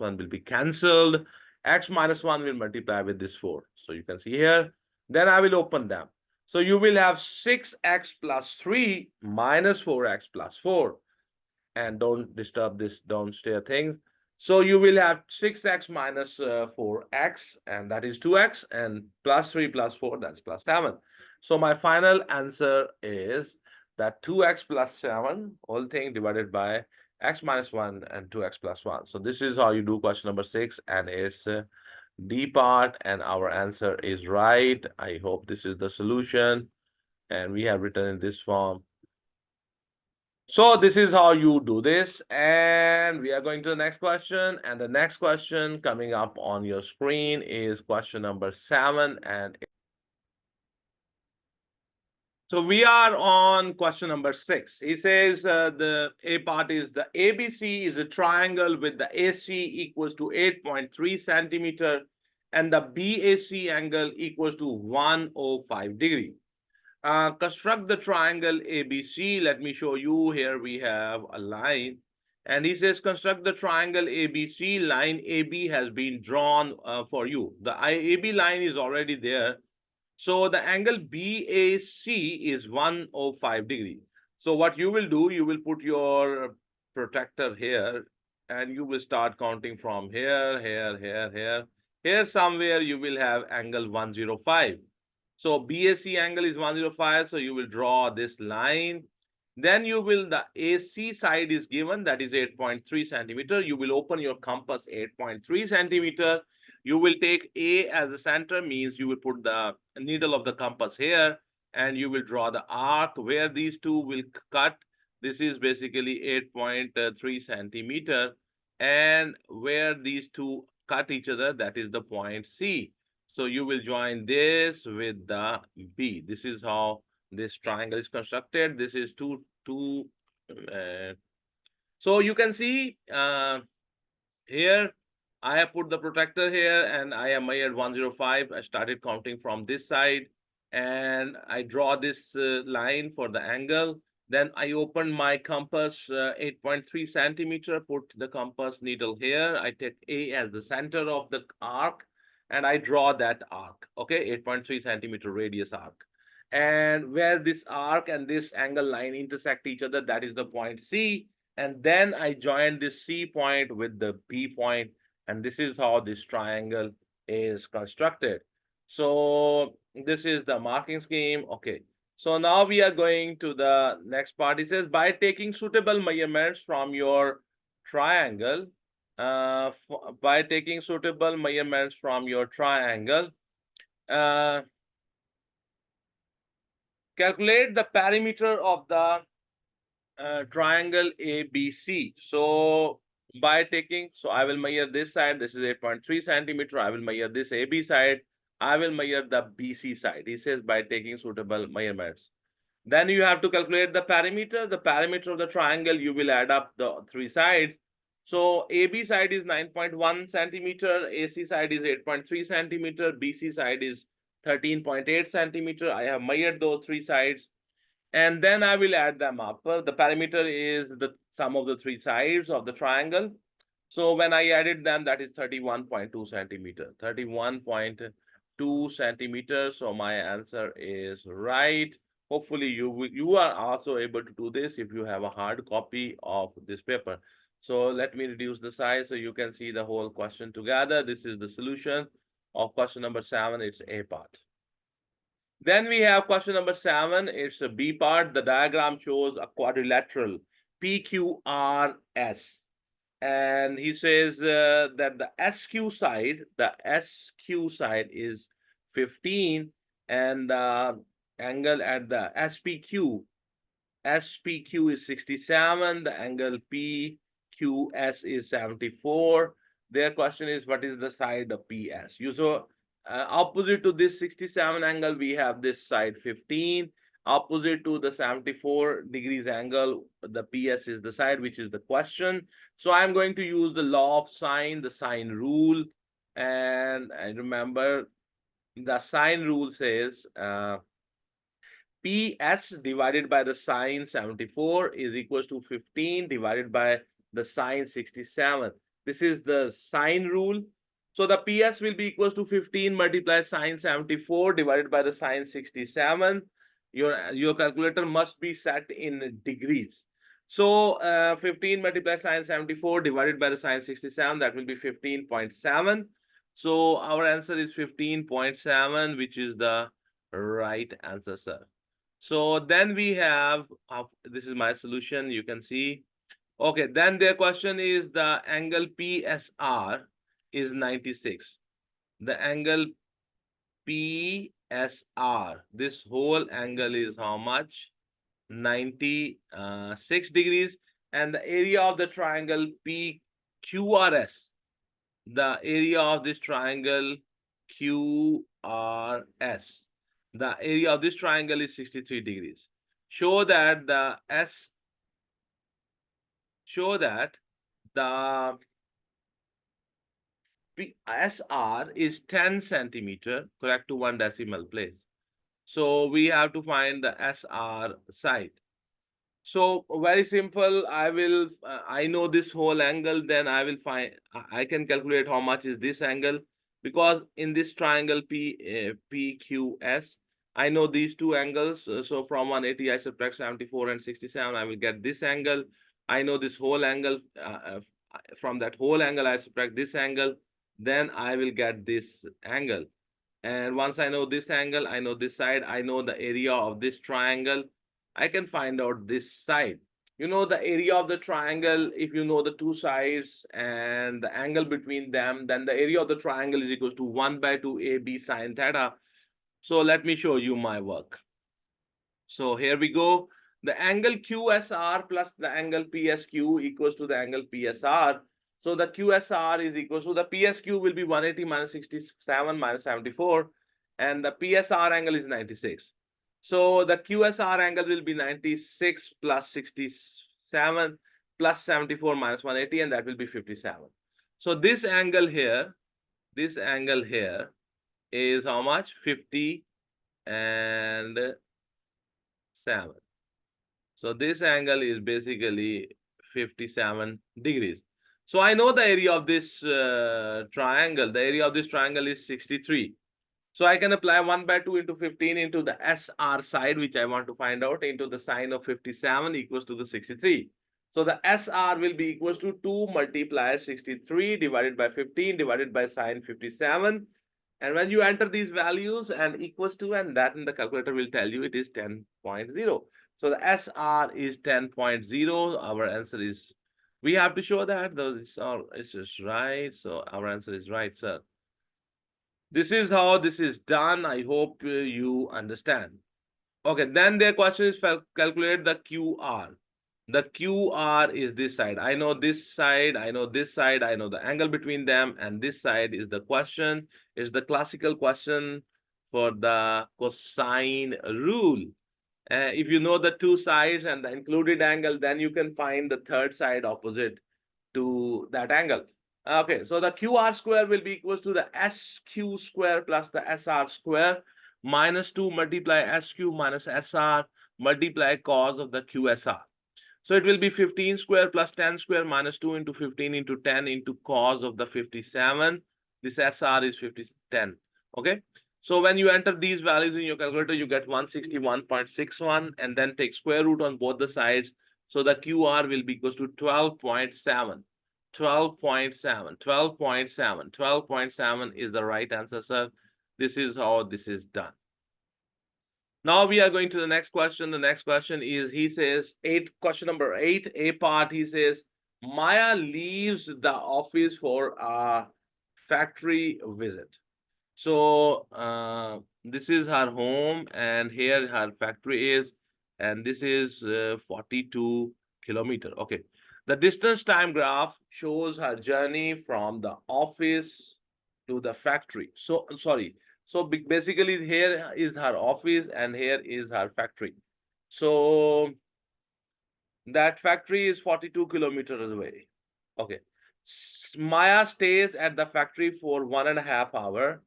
1 will be cancelled. X minus 1 will multiply with this 4. So you can see here. Then I will open them. So you will have 6x plus 3 minus 4x plus 4. And don't disturb this downstairs thing. So you will have 6x minus 4x, and that is 2x, and plus 3 plus 4, that's plus 7. So my final answer is that 2x plus 7, whole thing divided by x minus 1 and 2x plus 1. So this is how you do question number 6, and it's D part, and our answer is right. I hope this is the solution, and we have written in this form. So this is how you do this, and we are going to the next question, and the next question coming up on your screen is question number 7, and So we are on question number 6. He says the A part is the ABC is a triangle with the AC equals to 8.3 centimeter and the BAC angle equals to 105 degree. Construct the triangle ABC. Let me show you. Here we have a line. And he says construct the triangle ABC. Line AB has been drawn for you. The AB line is already there. So the angle BAC is 105 degree. So what you will do, you will put your protractor here and you will start counting from here, here, here, here. Here somewhere you will have angle 105. So BAC angle is 105. So you will draw this line. Then you will, the AC side is given, that is 8.3 centimeter. You will open your compass 8.3 centimeter. You will take A as the center, means you will put the needle of the compass here and you will draw the arc where these two will cut. This is basically 8.3 centimeter. And where these two cut each other, that is the point C. So you will join this with the B. This is how this triangle is constructed. This is two. So you can see here I have put the protractor here and I am measured 105. I started counting from this side and I draw this line for the angle. Then I open my compass 8.3 centimeter, put the compass needle here. I take A as the center of the arc and I draw that arc, okay, 8.3 centimeter radius arc. And where this arc and this angle line intersect each other, that is the point C. And then I join this C point with the B point, and this is how this triangle is constructed. So this is the marking scheme. Okay. So now we are going to the next part. It says by taking suitable measurements from your triangle, by taking suitable measurements from your triangle, uh, calculate the perimeter of the triangle ABC. So by taking, so I will measure this side. This is 8.3 centimeter. I will measure this AB side. I will measure the BC side. He says by taking suitable measurements. Then you have to calculate the perimeter. The perimeter of the triangle, you will add up the three sides. So AB side is 9.1 centimeter, AC side is 8.3 centimeter, BC side is 13.8 centimeter. I have measured those three sides and then I will add them up. The perimeter is the sum of the three sides of the triangle. So when I added them, that is 31.2 centimeter. 31.2 centimeters. So my answer is right. Hopefully you are also able to do this if you have a hard copy of this paper. So let me reduce the size so you can see the whole question together. This is the solution of question number 7. It's A part. Then we have question number 7. It's a B part. The diagram shows a quadrilateral PQRS. And he says that the SQ side is 15 and the angle at the SPQ is 67, the angle PQS is 74. Their question is, what is the side of PS? You so opposite to this 67 angle, we have this side 15. Opposite to the 74 degrees angle, the PS is the side, which is the question. So I'm going to use the law of sine, the sine rule. And remember, the sine rule says PS divided by the sine 74 is equals to 15 divided by the sine 67. This is the sine rule. So the PS will be equals to 15 multiplied sine 74 divided by the sine 67. Your calculator must be set in degrees. So 15 multiplied sine 74 divided by the sine 67, that will be 15.7. So our answer is 15.7, which is the right answer, sir. So then we have, this is my solution, you can see. Okay, then their question is the angle PSR is 96. The angle PSR, this whole angle is how much? 96 degrees. And the area of the triangle PQRS, the area of this triangle QRS, the area of this triangle is 63 degrees. Show that the SR is 10 centimeter, correct to one decimal place. So we have to find the SR side. So very simple. I know this whole angle, then I will find, I can calculate how much is this angle, because in this triangle PQS, I know these two angles. So from 180, I subtract 74 and 67, I will get this angle. I know this whole angle. From that whole angle, I subtract this angle, then I will get this angle. And once I know this angle, I know this side, I know the area of this triangle, I can find out this side. You know the area of the triangle, if you know the two sides and the angle between them, then the area of the triangle is equal to 1 by 2 AB sine theta. So let me show you my work. So here we go. The angle QSR plus the angle PSQ equals to the angle PSR. So the QSR is equal to the PSQ will be 180 minus 67 minus 74, and the PSR angle is 96. So the QSR angle will be 96 plus 67 plus 74 minus 180, and that will be 57. So this angle here is how much? 50 and 7. So this angle is basically 57 degrees. So I know the area of this triangle. The area of this triangle is 63. So I can apply 1 by 2 into 15 into the SR side, which I want to find out, into the sine of 57 equals to the 63. So the SR will be equals to 2 multiply 63 divided by 15 divided by sine 57. And when you enter these values and equals to, and that in the calculator will tell you it is 10.0. So the SR is 10.0. Our answer is, we have to show that this is just right. So our answer is right, sir. This is how this is done. I hope you understand. Okay, then their question is calculate the QR. The QR is this side. I know this side, I know this side, I know the angle between them, and this side is the question, is the classical question for the cosine rule. If you know the two sides and the included angle, then you can find the third side opposite to that angle. Okay, so the QR square will be equals to the SQ square plus the SR square minus 2 multiply SQ minus SR multiply cos of the QSR. So it will be 15 square plus 10 square minus 2 into 15 into 10 into cos of the 57. This SR is 10. Okay. So when you enter these values in your calculator, you get 161.61 and then take square root on both the sides. So the QR will be equals to 12.7. 12.7, 12.7, 12.7 is the right answer, sir. This is how this is done. Now we are going to the next question. The next question is, he says, question number 8, A part, he says, Maya leaves the office for a factory visit. So this is her home, and here her factory is, and this is 42 kilometer. Okay. The distance time graph shows her journey from the office to the factory. So sorry. So basically here is her office and here is her factory. So that factory is 42 kilometers away. Okay. Maya stays at the factory for 1.5 hours,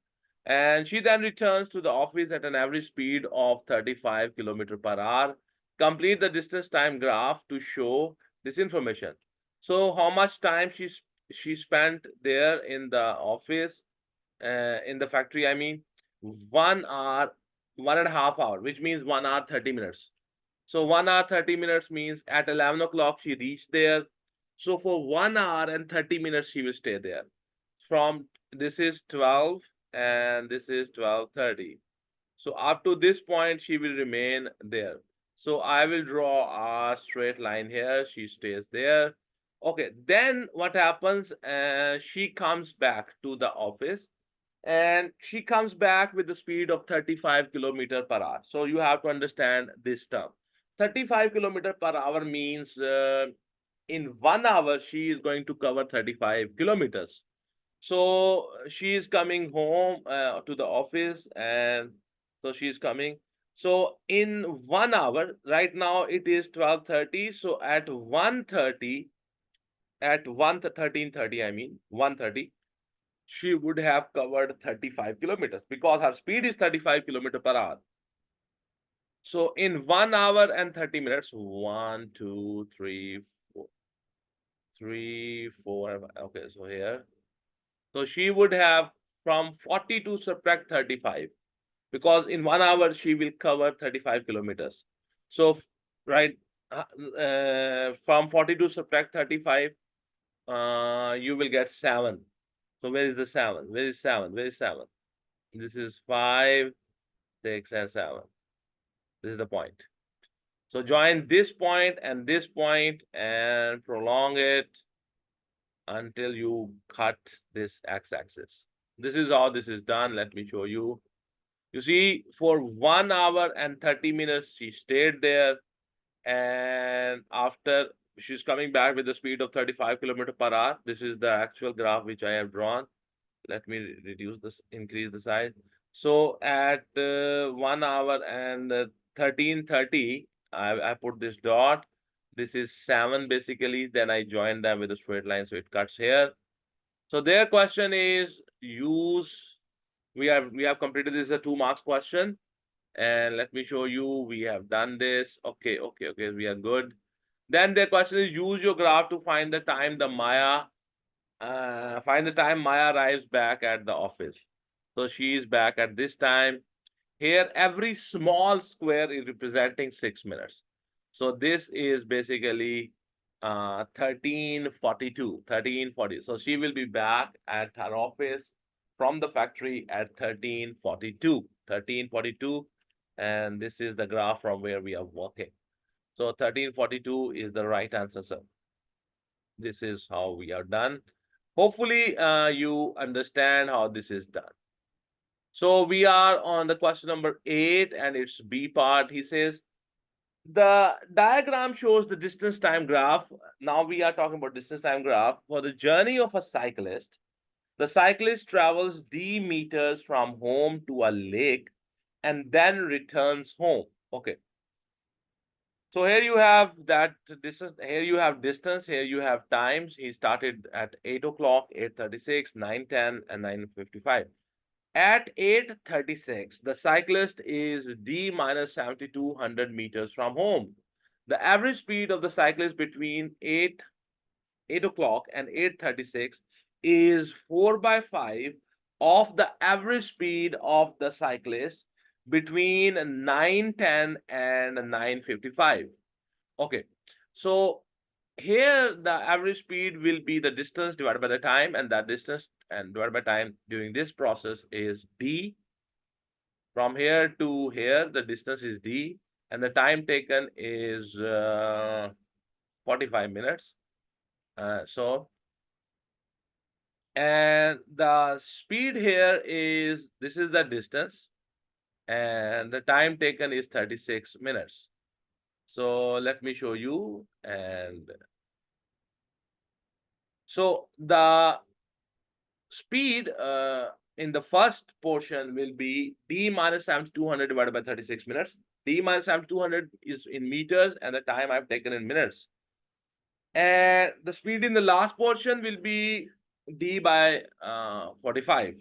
and she then returns to the office at an average speed of 35 kilometers per hour. Complete the distance time graph to show this information. So how much time she spent there in the office, in the factory, I mean, 1 hour, 1.5 hour, which means 1 hour 30 minutes. So 1 hour 30 minutes means at 11 o'clock she reached there. So for 1 hour and 30 minutes she will stay there. From this is 12 and this is 12:30. So up to this point she will remain there. So I will draw a straight line here. She stays there. Okay, then what happens? She comes back to the office, and she comes back with the speed of 35 kilometer per hour. So you have to understand this term. 35 kilometer per hour means in 1 hour she is going to cover 35 kilometers. So she is coming home to the office, and So she's coming. So in 1 hour, right now it is 12:30. So at 1:30, at 13:30, I mean 1:30, she would have covered 35 kilometers because her speed is 35 kilometers per hour. So in 1 hour and 30 minutes, one, two, three, four, three, four. Okay, so here. So she would have from 40 to subtract 35 because in 1 hour she will cover 35 kilometers. So, right, from 40 to subtract 35, you will get 7. So where is the 7? Where is 7? Where is 7? This is 5, 6, and 7. This is the point. So join this point and prolong it until you cut this x-axis. This is how this is done. Let me show you. You see, for 1 hour and 30 minutes, she stayed there. And after she's coming back with the speed of 35 kilometer per hour. This is the actual graph which I have drawn. Let me reduce this, increase the size. So at 1 hour and 13:30, I put this dot. This is 7 basically. Then I join them with a straight line, so it cuts here. So their question is use. We have completed this, a 2 marks question, and let me show you. We have done this. Okay, we are good. Then their question is use your graph to find the time Maya arrives back at the office. So she is back at this time. Here, every small square is representing 6 minutes. So this is basically 13:42, 13:40. So she will be back at her office from the factory at 13:42, 13:42. And this is the graph from where we are working. So 13:42 is the right answer, sir. This is how we are done. Hopefully, you understand how this is done. So we are on the question number 8, and it's B part. He says, the diagram shows the distance time graph. Now we are talking about distance time graph. For the journey of a cyclist, the cyclist travels d meters from home to a lake and then returns home. Okay. So here you have that distance, here you have distance, here you have times. He started at 8 o'clock, 8:36, 9:10, and 9:55. At 8:36, the cyclist is d minus 7,200 meters from home. The average speed of the cyclist between 8 o'clock and 8:36 is 4 by 5 of the average speed of the cyclist between 9:10 and 9:55. Okay, so here the average speed will be the distance divided by the time, and that distance and divided by time during this process is d. From here to here, the distance is d, and the time taken is 45 minutes. And the speed here is, this is the distance, and the time taken is 36 minutes. So let me show you. And so the speed in the first portion will be d minus 7,200 divided by 36 minutes. D minus 7,200 is in meters, and the time I've taken in minutes. And the speed in the last portion will be d by 45.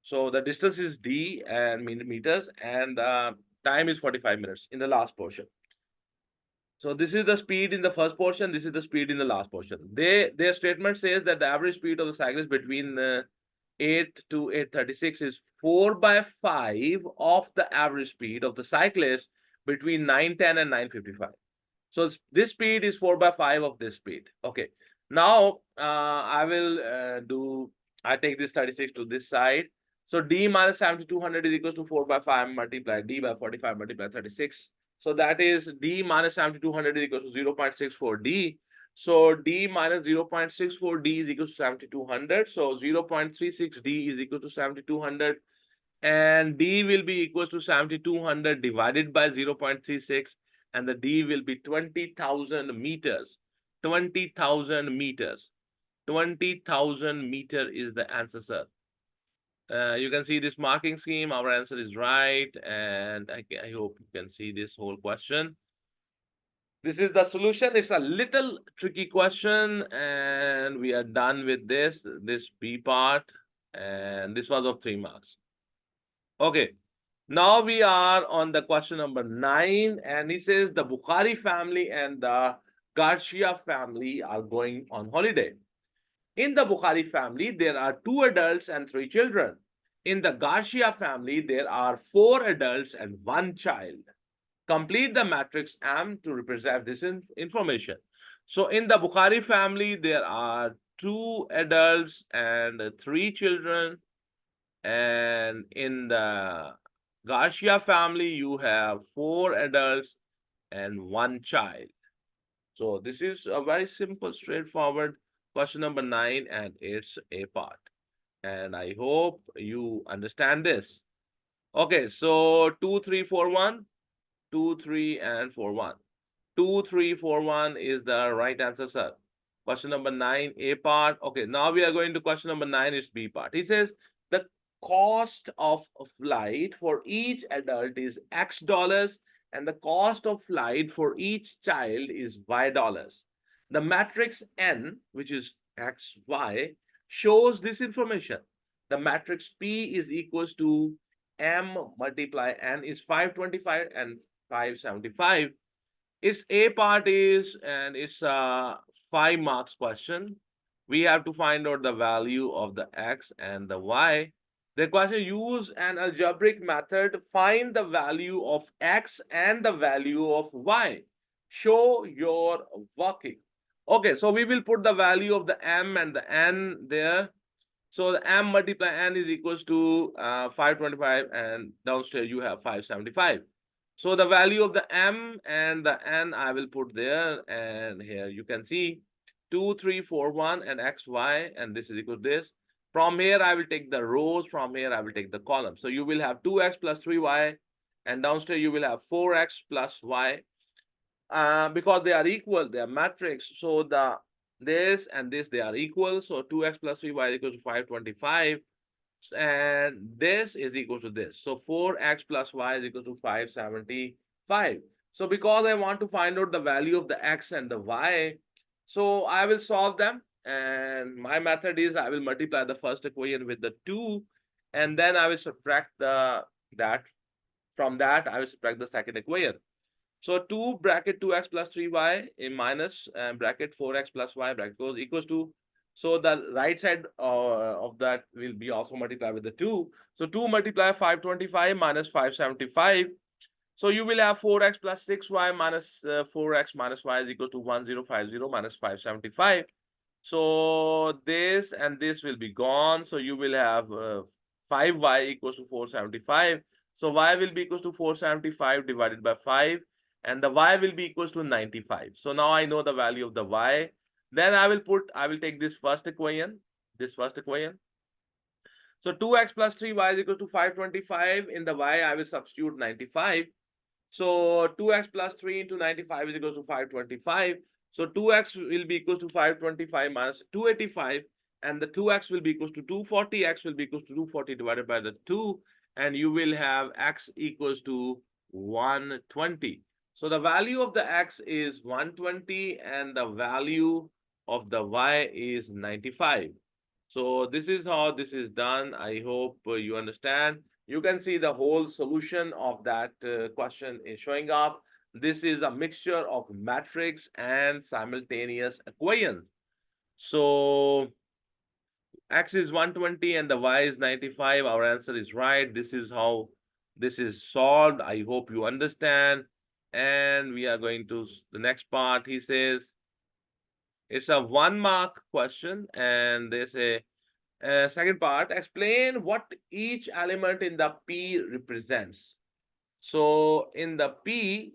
So the distance is d and meters, and the time is 45 minutes in the last portion. So this is the speed in the first portion. This is the speed in the last portion. Their statement says that the average speed of the cyclist between 8 to 8:36 is 4 by 5 of the average speed of the cyclist between 9:10 and 9:55. So this speed is 4 by 5 of this speed. Okay. Now I take this 36 to this side. So d minus 7,200 is equals to 4 by 5 multiply d by 45 multiply 36. So that is d minus 7,200 is equals to 0.64d. So d minus 0.64d is equal to 7,200. So 0.36d is equal to 7,200. And d will be equals to 7,200 divided by 0.36, and the d will be 20,000 meters. 20,000 meters. 20,000 meter is the answer, sir. You can see this marking scheme. Our answer is right, and I hope you can see this whole question. This is the solution. It's a little tricky question, and we are done with this B part, and this was of 3 marks. Okay, now we are on the question number 9, and he says the Bukhari family and the Garcia family are going on holiday. In the Bukhari family, there are 2 adults and 3 children. In the Garcia family, there are 4 adults and 1 child. Complete the matrix M to represent this information. So in the Bukhari family, there are 2 adults and 3 children. And in the Garcia family, you have 4 adults and 1 child. So this is a very simple, straightforward question number 9, and it's a part. And I hope you understand this. Okay, so 2, 3, 4, 1, 2, 3, and 4, 1. 2, 3, 4, 1 is the right answer, sir. Question number 9, A part. Okay, now we are going to question number 9, is B part. He says the cost of a flight for each adult is X dollars and the cost of flight for each child is Y dollars. The matrix N, which is X, Y, shows this information. The matrix P is equals to M multiply N is 525 and 575. Its A part is, and it's a 5 marks question. We have to find out the value of the X and the Y. The question, use an algebraic method to find the value of X and the value of Y. Show your working. Okay, so we will put the value of the M and the N there. So the M multiply N is equals to 525, and downstairs you have 575. So the value of the M and the N I will put there, and here you can see 2, 3, 4, 1 and X, Y, and this is equal to this. From here I will take the rows, from here I will take the columns. So you will have 2X plus 3Y, and downstairs you will have 4X plus Y. Because they are equal, they are matrix. So this and this, they are equal. So 2X plus 3Y is equal to 525. And this is equal to this. So 4X plus Y is equal to 575. So because I want to find out the value of the X and the Y, so I will solve them. And my method is I will multiply the first equation with the 2, and then I will subtract that. From that, I will subtract the second equation. So 2 bracket 2x plus 3y in minus bracket 4x plus y bracket goes equals to. So the right side of that will be also multiplied with the 2. So 2 multiply 525 minus 575. So you will have 4x plus 6y minus 4x minus y is equal to 1050 minus 575. So this and this will be gone. So you will have 5y equals to 475. So y will be equals to 475 divided by 5, and the y will be equals to 95. So now I know the value of the y. Then I will take this first equation. So 2x plus 3y is equal to 525. In the y, I will substitute 95. So 2x plus 3 into 95 is equal to 525. So 2x will be equal to 525 minus 285, and the 2x will be equal to 240. X will be equal to 240 divided by the 2, and you will have x equals to 120. So the value of the x is 120, and the value of the y is 95. So this is how this is done. I hope you understand. You can see the whole solution of that question is showing up. This is a mixture of matrix and simultaneous equations. So x is 120 and the y is 95. Our answer is right. This is how this is solved. I hope you understand. And we are going to the next part. He says it's a 1 mark question, and they say second part, explain what each element in the P represents. So in the P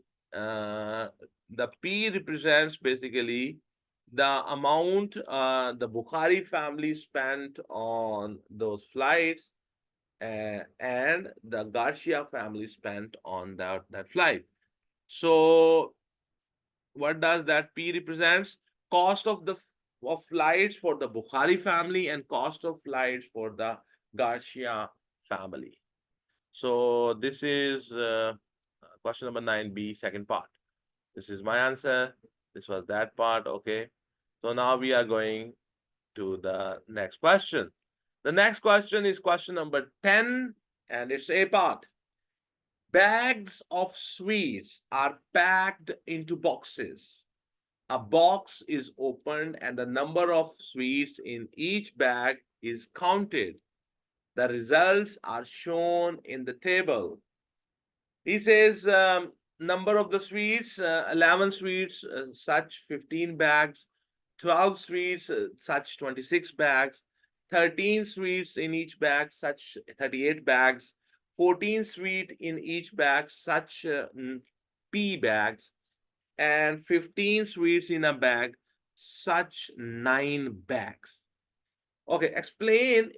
represents basically the amount the Bukhari family spent on those flights, and the Garcia family spent on that flight. So what does that P represents? Cost of flights for the Bukhari family and cost of flights for the Garcia family. So this is question number 9B, second part. This is my answer. This was that part. Okay. So now we are going to the next question. The next question is question number 10, and it's A part. Bags of sweets are packed into boxes. A box is opened and the number of sweets in each bag is counted. The results are shown in the table. He says number of the sweets, 11 sweets, such 15 bags, 12 sweets, such 26 bags, 13 sweets in each bag, such 38 bags, 14 sweet in each bag, such P bags, and 15 sweets in a bag, such 9 bags. Okay, explain.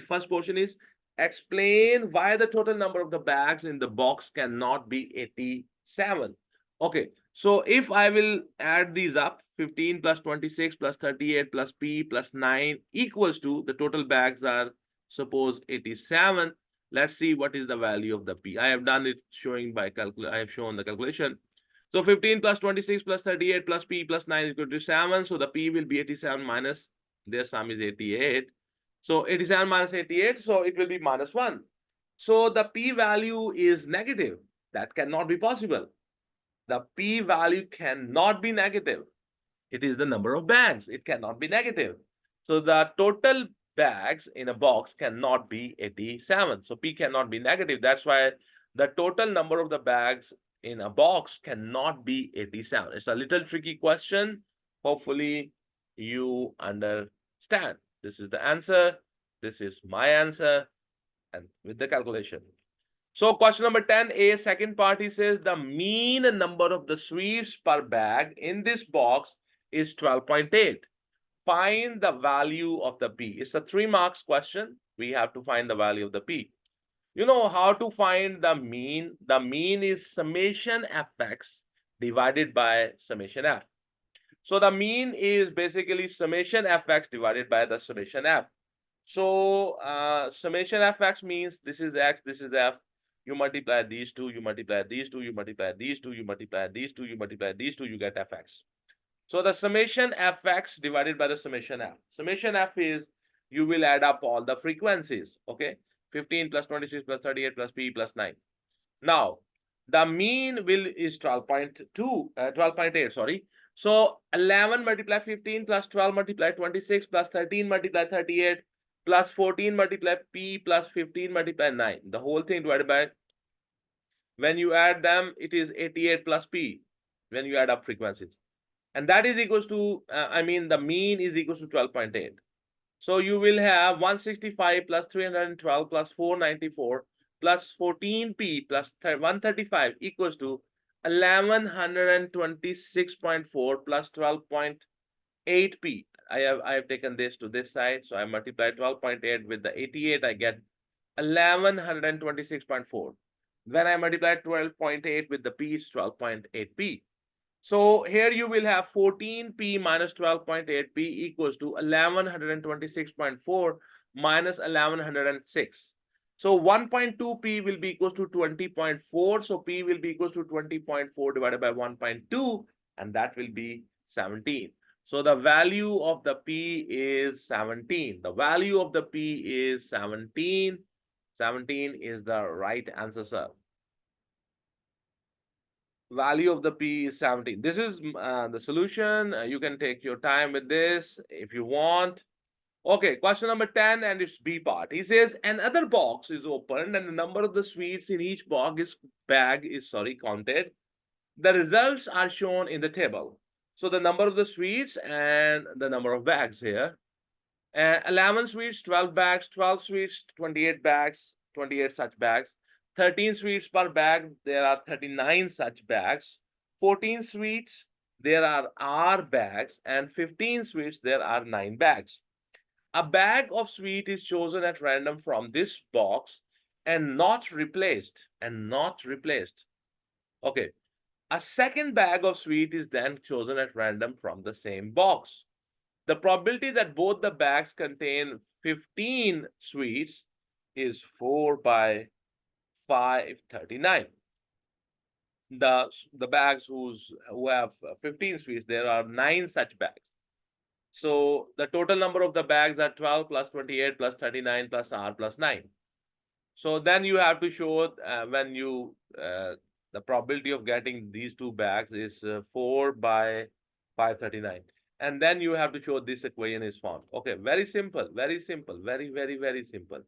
First portion is explain why the total number of the bags in the box cannot be 87. Okay, so if I will add these up, 15 plus 26 plus 38 plus P plus 9 equals to the total bags are suppose 87. Let's see what is the value of the P. I have done it showing by I have shown the calculation. So 15 plus 26 plus 38 plus P plus 9 is equal to 7. So the P will be 87 minus their sum is 88. So 87 minus 88, so it will be minus 1. So the P value is negative. That cannot be possible. The P value cannot be negative. It is the number of bags. It cannot be negative. So the total bags in a box cannot be 87. So P cannot be negative. That's why the total number of the bags in a box cannot be 87. It's a little tricky question. Hopefully you understand. This is the answer. This is my answer. And with the calculation. So question number 10A, second part, he says the mean number of the sweets per bag in this box is 12.8. Find the value of the P. It's a 3 marks question. We have to find the value of the P. You know how to find the mean? The mean is summation fx divided by summation f. So the mean is basically summation fx divided by the summation f. So summation fx means this is x, this is f. You multiply these two, you multiply these two, you multiply these two, you multiply these two, you multiply these two, you get fx. So the summation fx divided by the summation f. Summation f is you will add up all the frequencies. Okay, 15 plus 26 plus 38 plus p plus 9. Now the mean will is 12.8. Sorry. So 11 multiply 15 plus 12 multiply 26 plus 13 multiply 38 plus 14 multiply p plus 15 multiply 9. The whole thing divided by, when you add them, it is 88 plus p when you add up frequencies. And that is equals to, the mean is equals to 12.8. So you will have 165 plus 312 plus 494 plus 14p plus 135 equals to 1126.4 plus 12.8p. I have taken this to this side, so I multiply 12.8 with the 88, I get 1126.4. When I multiply 12.8 with the p, it's 12.8p. So here you will have 14p minus 12.8p equals to 1126.4 minus 1106. So 1.2p will be equals to 20.4. So p will be equals to 20.4 divided by 1.2, and that will be 17. So the value of the p is 17. The value of the p is 17. 17 is the right answer, sir. Value of the p is 17. This is the solution. You can take your time with this if you want. Okay, question number 10, and it's B part. He says another box is opened and the number of the sweets in each bag is counted. The results are shown in the table. So the number of the sweets and the number of bags here. 11 sweets, 12 bags, 12 sweets, 28 bags, 28 such bags. 13 sweets per bag, there are 39 such bags. 14 sweets, there are R bags, and 15 sweets, there are 9 bags. A bag of sweet is chosen at random from this box and not replaced. Okay. A second bag of sweet is then chosen at random from the same box. The probability that both the bags contain 15 sweets is 4 by 539. The bags who have 15 sweets, there are 9 such bags. So the total number of the bags are 12 plus 28 plus 39 plus R plus 9. So then you have to show when you the probability of getting these two bags is 4 by 539. And then you have to show this equation is formed. Okay, very simple, very simple, very simple.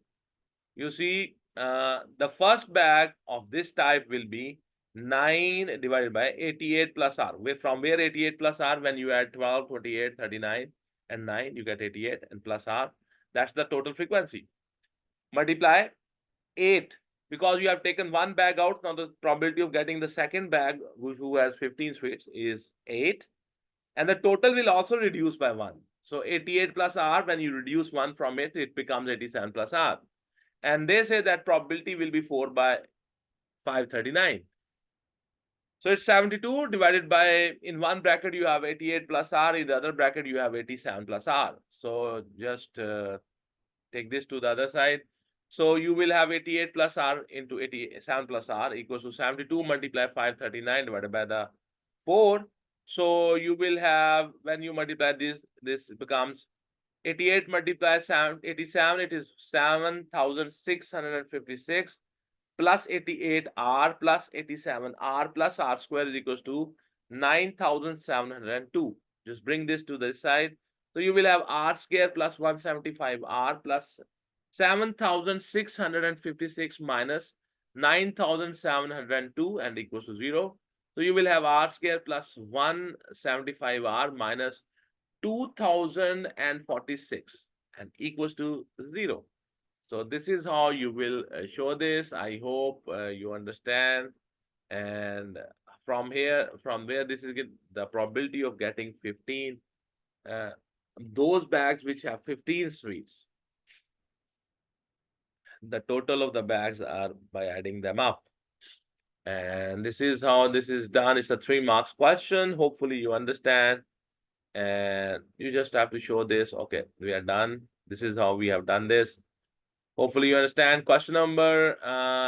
You see, the first bag of this type will be 9 divided by 88 plus R. From where 88 plus R? When you add 12, 28, 39, and 9, you get 88 and plus R. That's the total frequency. Multiply 8. Because you have taken one bag out, now the probability of getting the second bag, who has 15 sweets, is 8. And the total will also reduce by 1. So 88 plus R, when you reduce 1 from it, it becomes 87 plus R. And they say that probability will be 4 by 539. So it's 72 divided by, in one bracket you have 88 plus R, in the other bracket you have 87 plus R. So just take this to the other side. So you will have 88 plus R into 87 plus R equals to 72 multiply 539 divided by the 4. So you will have, when you multiply this becomes 88 multiplied 87, it is 7,656 plus 88 R plus 87 R plus R square is equals to 9,702. Just bring this to this side. So you will have R square plus 175 R plus 7,656 minus 9,702 and equals to 0. So you will have R square plus 175 R minus 2046 and equals to 0. So this is how you will show this. I hope you understand. And from where this is the probability of getting 15, those bags which have 15 sweets, the total of the bags are by adding them up. And this is how this is done. It's a 3 marks question. Hopefully you understand. And you just have to show this. Okay, we are done. This is how we have done this. Hopefully you understand. Question number,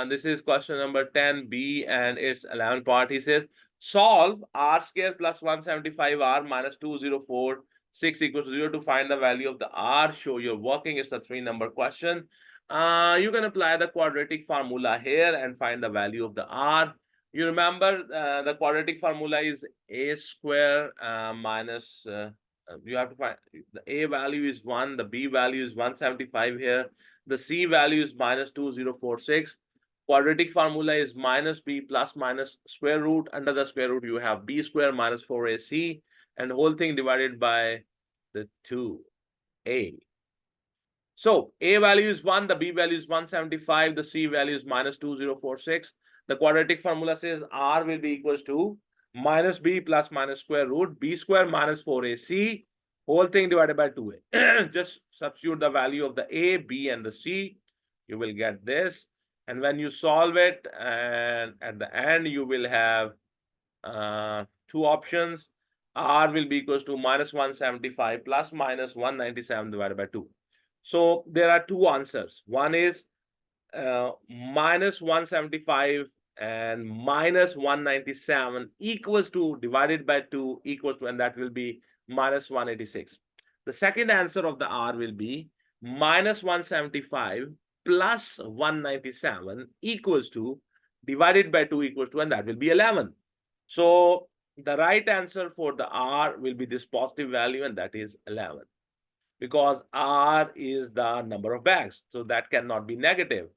this is question number 10B and it's 11 part. He says, solve R square plus 175 R minus 2046 equals to 0 to find the value of the R. Show your working. It's a 3-number question. You can apply the quadratic formula here and find the value of the R. You remember the quadratic formula is A square minus, you have to find the A value is 1, the B value is 175 here. The C value is minus 2046. Quadratic formula is minus B plus minus square root. Under the square root, you have B square minus 4AC and the whole thing divided by the 2A. So A value is 1, the B value is 175, the C value is minus 2046. The quadratic formula says R will be equals to minus B plus minus square root B square minus 4AC, whole thing divided by 2A. Just substitute the value of the A, B, and the C. You will get this. And when you solve it, and at the end, you will have 2 options. R will be equals to minus 175 plus minus 197 divided by 2. So there are 2 answers. One is minus 175 and minus 197 equals to divided by 2 equals to, and that will be minus 186. The second answer of the R will be minus 175 plus 197 equals to divided by 2 equals to, and that will be 11. So the right answer for the R will be this positive value, and that is 11. Because R is the number of bags, so that cannot be negative.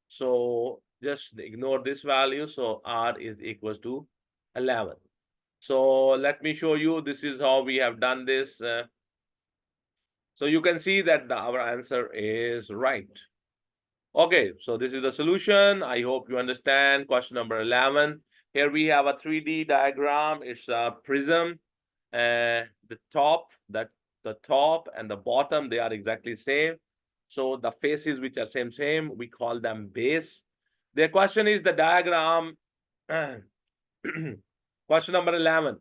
So just ignore this value. So R is equals to 11. So let me show you. This is how we have done this. So you can see that our answer is right. Okay, so this is the solution. I hope you understand. Question number 11. Here we have a 3D diagram. It's a prism. The top and the bottom, they are exactly same. So the faces which are same, we call them base. The question is the diagram. Question number 11.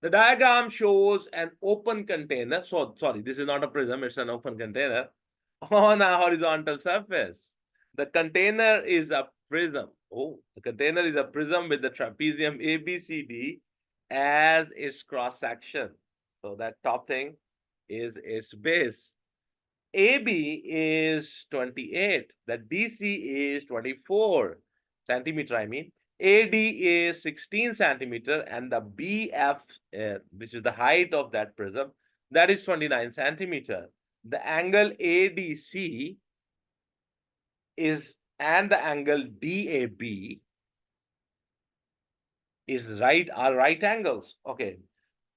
The diagram shows an open container. So, sorry, this is not a prism, it's an open container on a horizontal surface. The container is a prism. Oh, the container is a prism with the trapezium ABCD as its cross section. So that top thing is its base. AB is 28. The DC is 24 centimeter, I mean. AD is 16 centimeter, and the BF, which is the height of that prism, that is 29 centimeter. The angle ADC is, and the angle DAB is are right angles. Okay.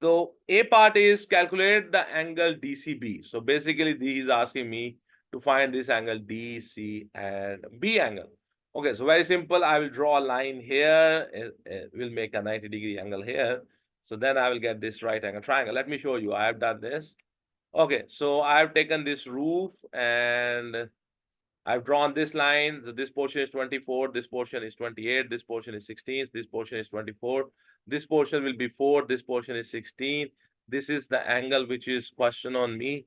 So A part is calculate the angle DCB. So basically, he is asking me to find this angle DC and B angle. Okay, so very simple. I will draw a line here. We'll make a 90-degree angle here. So then I will get this right angle triangle. Let me show you. I have done this. Okay, so I have taken this roof and I've drawn this line. So this portion is 24, this portion is 28, this portion is 16, this portion is 24, this portion will be 4, this portion is 16. This is the angle which is question on me.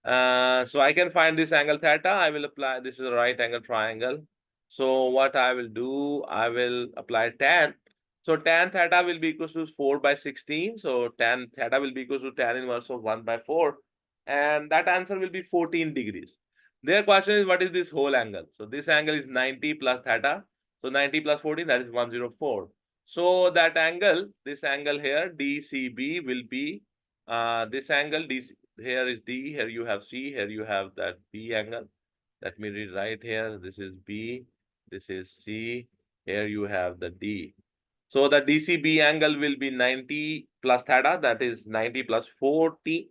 So I can find this angle theta. I will apply, this is a right angle triangle. So what I will do, I will apply tan. So tan theta will be equal to 4 by 16. So tan theta will be equal to tan inverse of 1 by 4. And that answer will be 14 degrees. Their question is, what is this whole angle? So this angle is 90 plus theta. So 90 plus 14, that is 104. So that angle, this angle here, DCB will be this angle. Here is D, here you have C, here you have that B angle. Let me read right here. This is B, this is C, here you have the D. So the DCB angle will be 90 plus theta, that is 90 plus 14,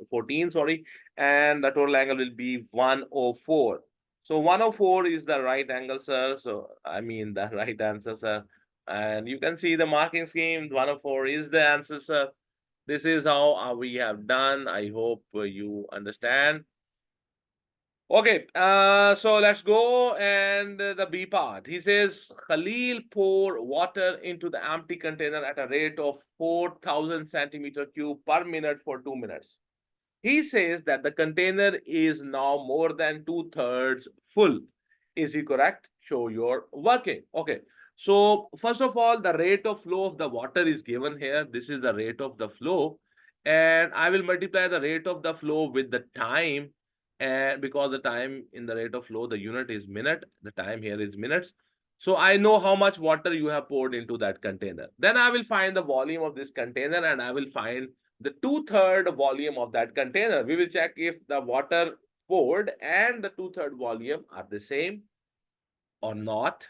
sorry, and the total angle will be 104. So 104 is the right angle, sir. So I mean the right answer, sir. And you can see the marking scheme. 104 is the answer, sir. This is how we have done. I hope you understand. Okay, so let's go and the B part. He says Khalil pour water into the empty container at a rate of 4,000 centimeter cube per minute for 2 minutes. He says that the container is now more than 2/3 full. Is he correct? Show your working. Okay. So first of all, the rate of flow of the water is given here. This is the rate of the flow. And I will multiply the rate of the flow with the time. And because the time in the rate of flow, the unit is minute. The time here is minutes. So I know how much water you have poured into that container. Then I will find the volume of this container and I will find the 2/3 volume of that container. We will check if the water poured and the 2/3 volume are the same or not.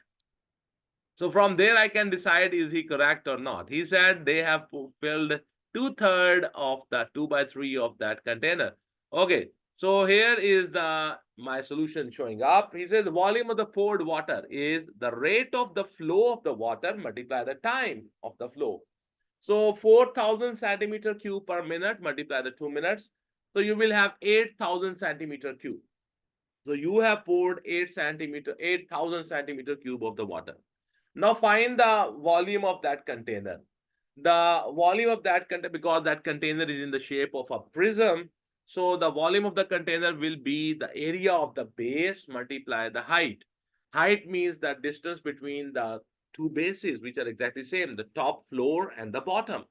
So from there, I can decide is he correct or not. He said they have filled 2/3 of the 2 by 3 of that container. Okay, so here is the my solution showing up. He says the volume of the poured water is the rate of the flow of the water multiply the time of the flow. So 4,000 centimeter cube per minute, multiply the 2 minutes. So you will have 8,000 centimeter cube. So you have poured 8,000 centimeter cube of the water. Now find the volume of that container. The volume of that container, because that container is in the shape of a prism, so the volume of the container will be the area of the base multiply the height. Height means the distance between the two bases, which are exactly same, the top floor and the bottom.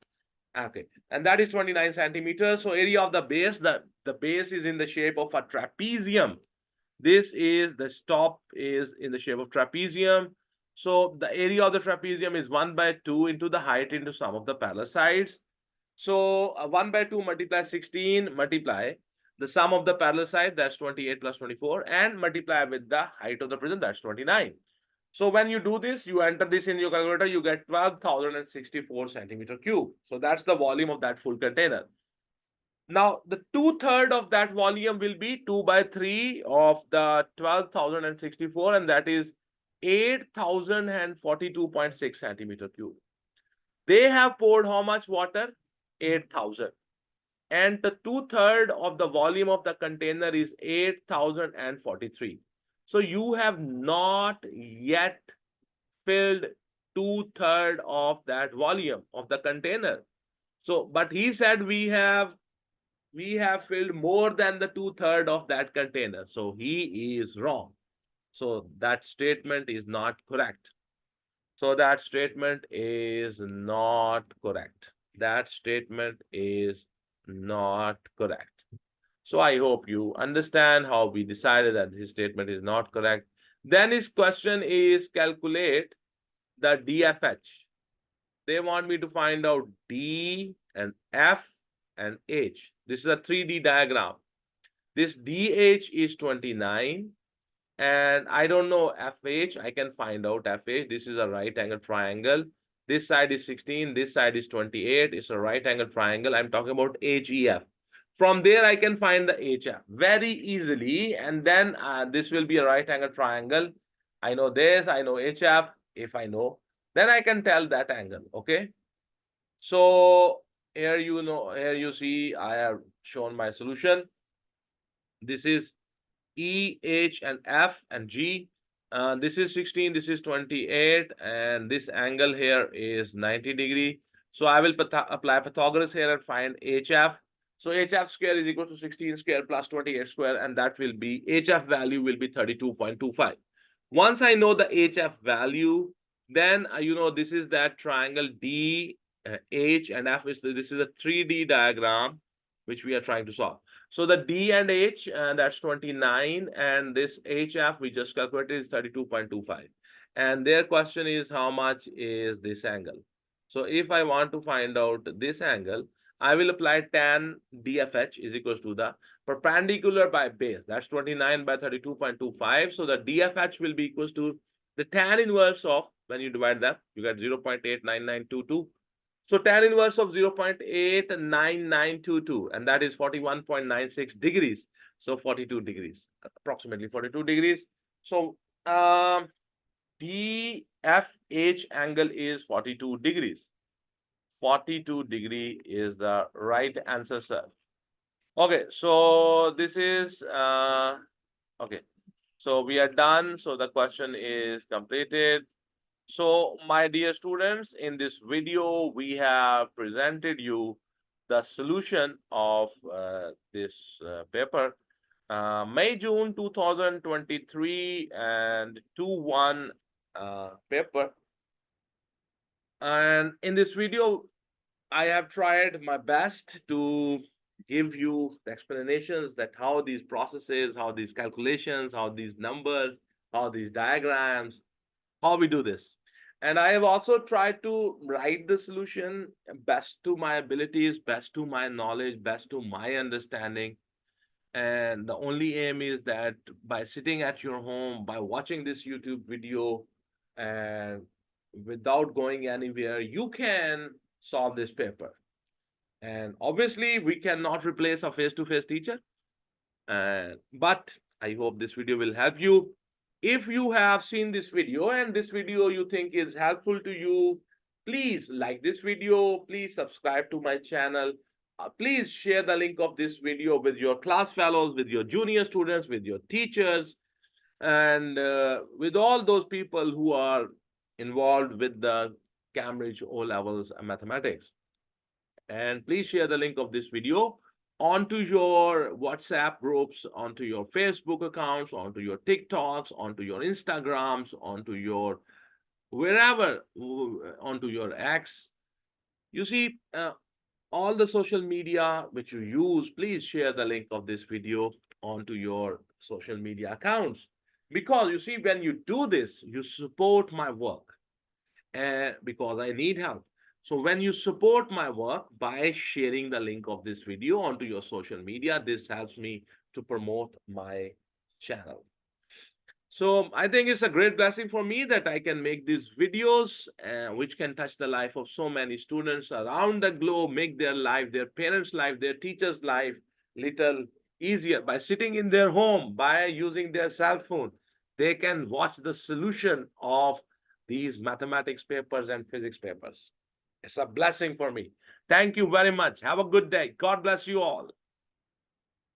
Okay, and that is 29 centimeters. So area of the base, the base is in the shape of a trapezium. This is the top is in the shape of trapezium. So the area of the trapezium is 1 by 2 into the height into sum of the parallel sides. So 1 by 2 multiply 16 multiply the sum of the parallel side, that's 28 plus 24, and multiply with the height of the prism, that's 29. So when you do this, you enter this in your calculator, you get 12,064 centimeter cube. So that's the volume of that full container. Now, the 2/3 of that volume will be 2 by 3 of the 12,064, and that is 8,042.6 centimeter cube. They have poured how much water? 8,000. And the 2/3 of the volume of the container is 8,043. So you have not yet filled 2/3 of that volume of the container. So, but he said we have filled more than the 2/3 of that container. So he is wrong. So that statement is not correct. So that statement is not correct. That statement is not correct. So I hope you understand how we decided that this statement is not correct. Then his question is calculate the DFH. They want me to find out D and F and H. This is a 3D diagram. This DH is 29 and I don't know FH. I can find out FH. This is a right angle triangle. This side is 16. This side is 28. It's a right angle triangle. I'm talking about HEF. From there, I can find the HF very easily. And then this will be a right angle triangle. I know this. I know HF. If I know, then I can tell that angle. Okay. So here here you see I have shown my solution. This is E, H, and F and G. This is 16, this is 28, and this angle here is 90 degree. So I will apply Pythagoras here and find HF. So HF square is equal to 16 square plus 28 square, and that will be HF value will be 32.25. Once I know the HF value, then this is that triangle D, H, and F. This is a 3D diagram which we are trying to solve. So the D and H, that's 29, and this HF we just calculated is 32.25. And their question is how much is this angle? So if I want to find out this angle, I will apply tan DFH is equals to the perpendicular by base. That's 29 by 32.25. So the DFH will be equals to the tan inverse of, when you divide that, you get 0.89922. So tan inverse of 0.89922, and that is 41.96 degrees. So 42 degrees, approximately 42 degrees. So DFH angle is 42 degrees. 42 degree is the right answer, sir. Okay, so this is okay. So we are done. So the question is completed. So my dear students, in this video, we have presented you the solution of this paper, May-June 2023 and 2-1 paper. And in this video, I have tried my best to give you the explanations that how these processes, how these calculations, how these numbers, how these diagrams, how we do this. And I have also tried to write the solution best to my abilities, best to my knowledge, best to my understanding. And the only aim is that by sitting at your home, by watching this YouTube video, and without going anywhere, you can solve this paper. And obviously, we cannot replace a face-to-face teacher. But I hope this video will help you. If you have seen this video and this video you think is helpful to you, please like this video, please subscribe to my channel. Please share the link of this video with your class fellows, with your junior students, with your teachers, and with all those people who are involved with the Cambridge O-levels mathematics. And please share the link of this video onto your WhatsApp groups, onto your Facebook accounts, onto your TikToks, onto your Instagrams, onto your wherever, onto your X. You see, all the social media which you use, please share the link of this video onto your social media accounts. Because you see, when you do this, you support my work, and because I need help. So when you support my work by sharing the link of this video onto your social media, this helps me to promote my channel. So I think it's a great blessing for me that I can make these videos which can touch the life of so many students around the globe, make their life, their parents' life, their teachers' life little easier by sitting in their home, by using their cell phone. They can watch the solution of these mathematics papers and physics papers. It's a blessing for me. Thank you very much. Have a good day. God bless you all.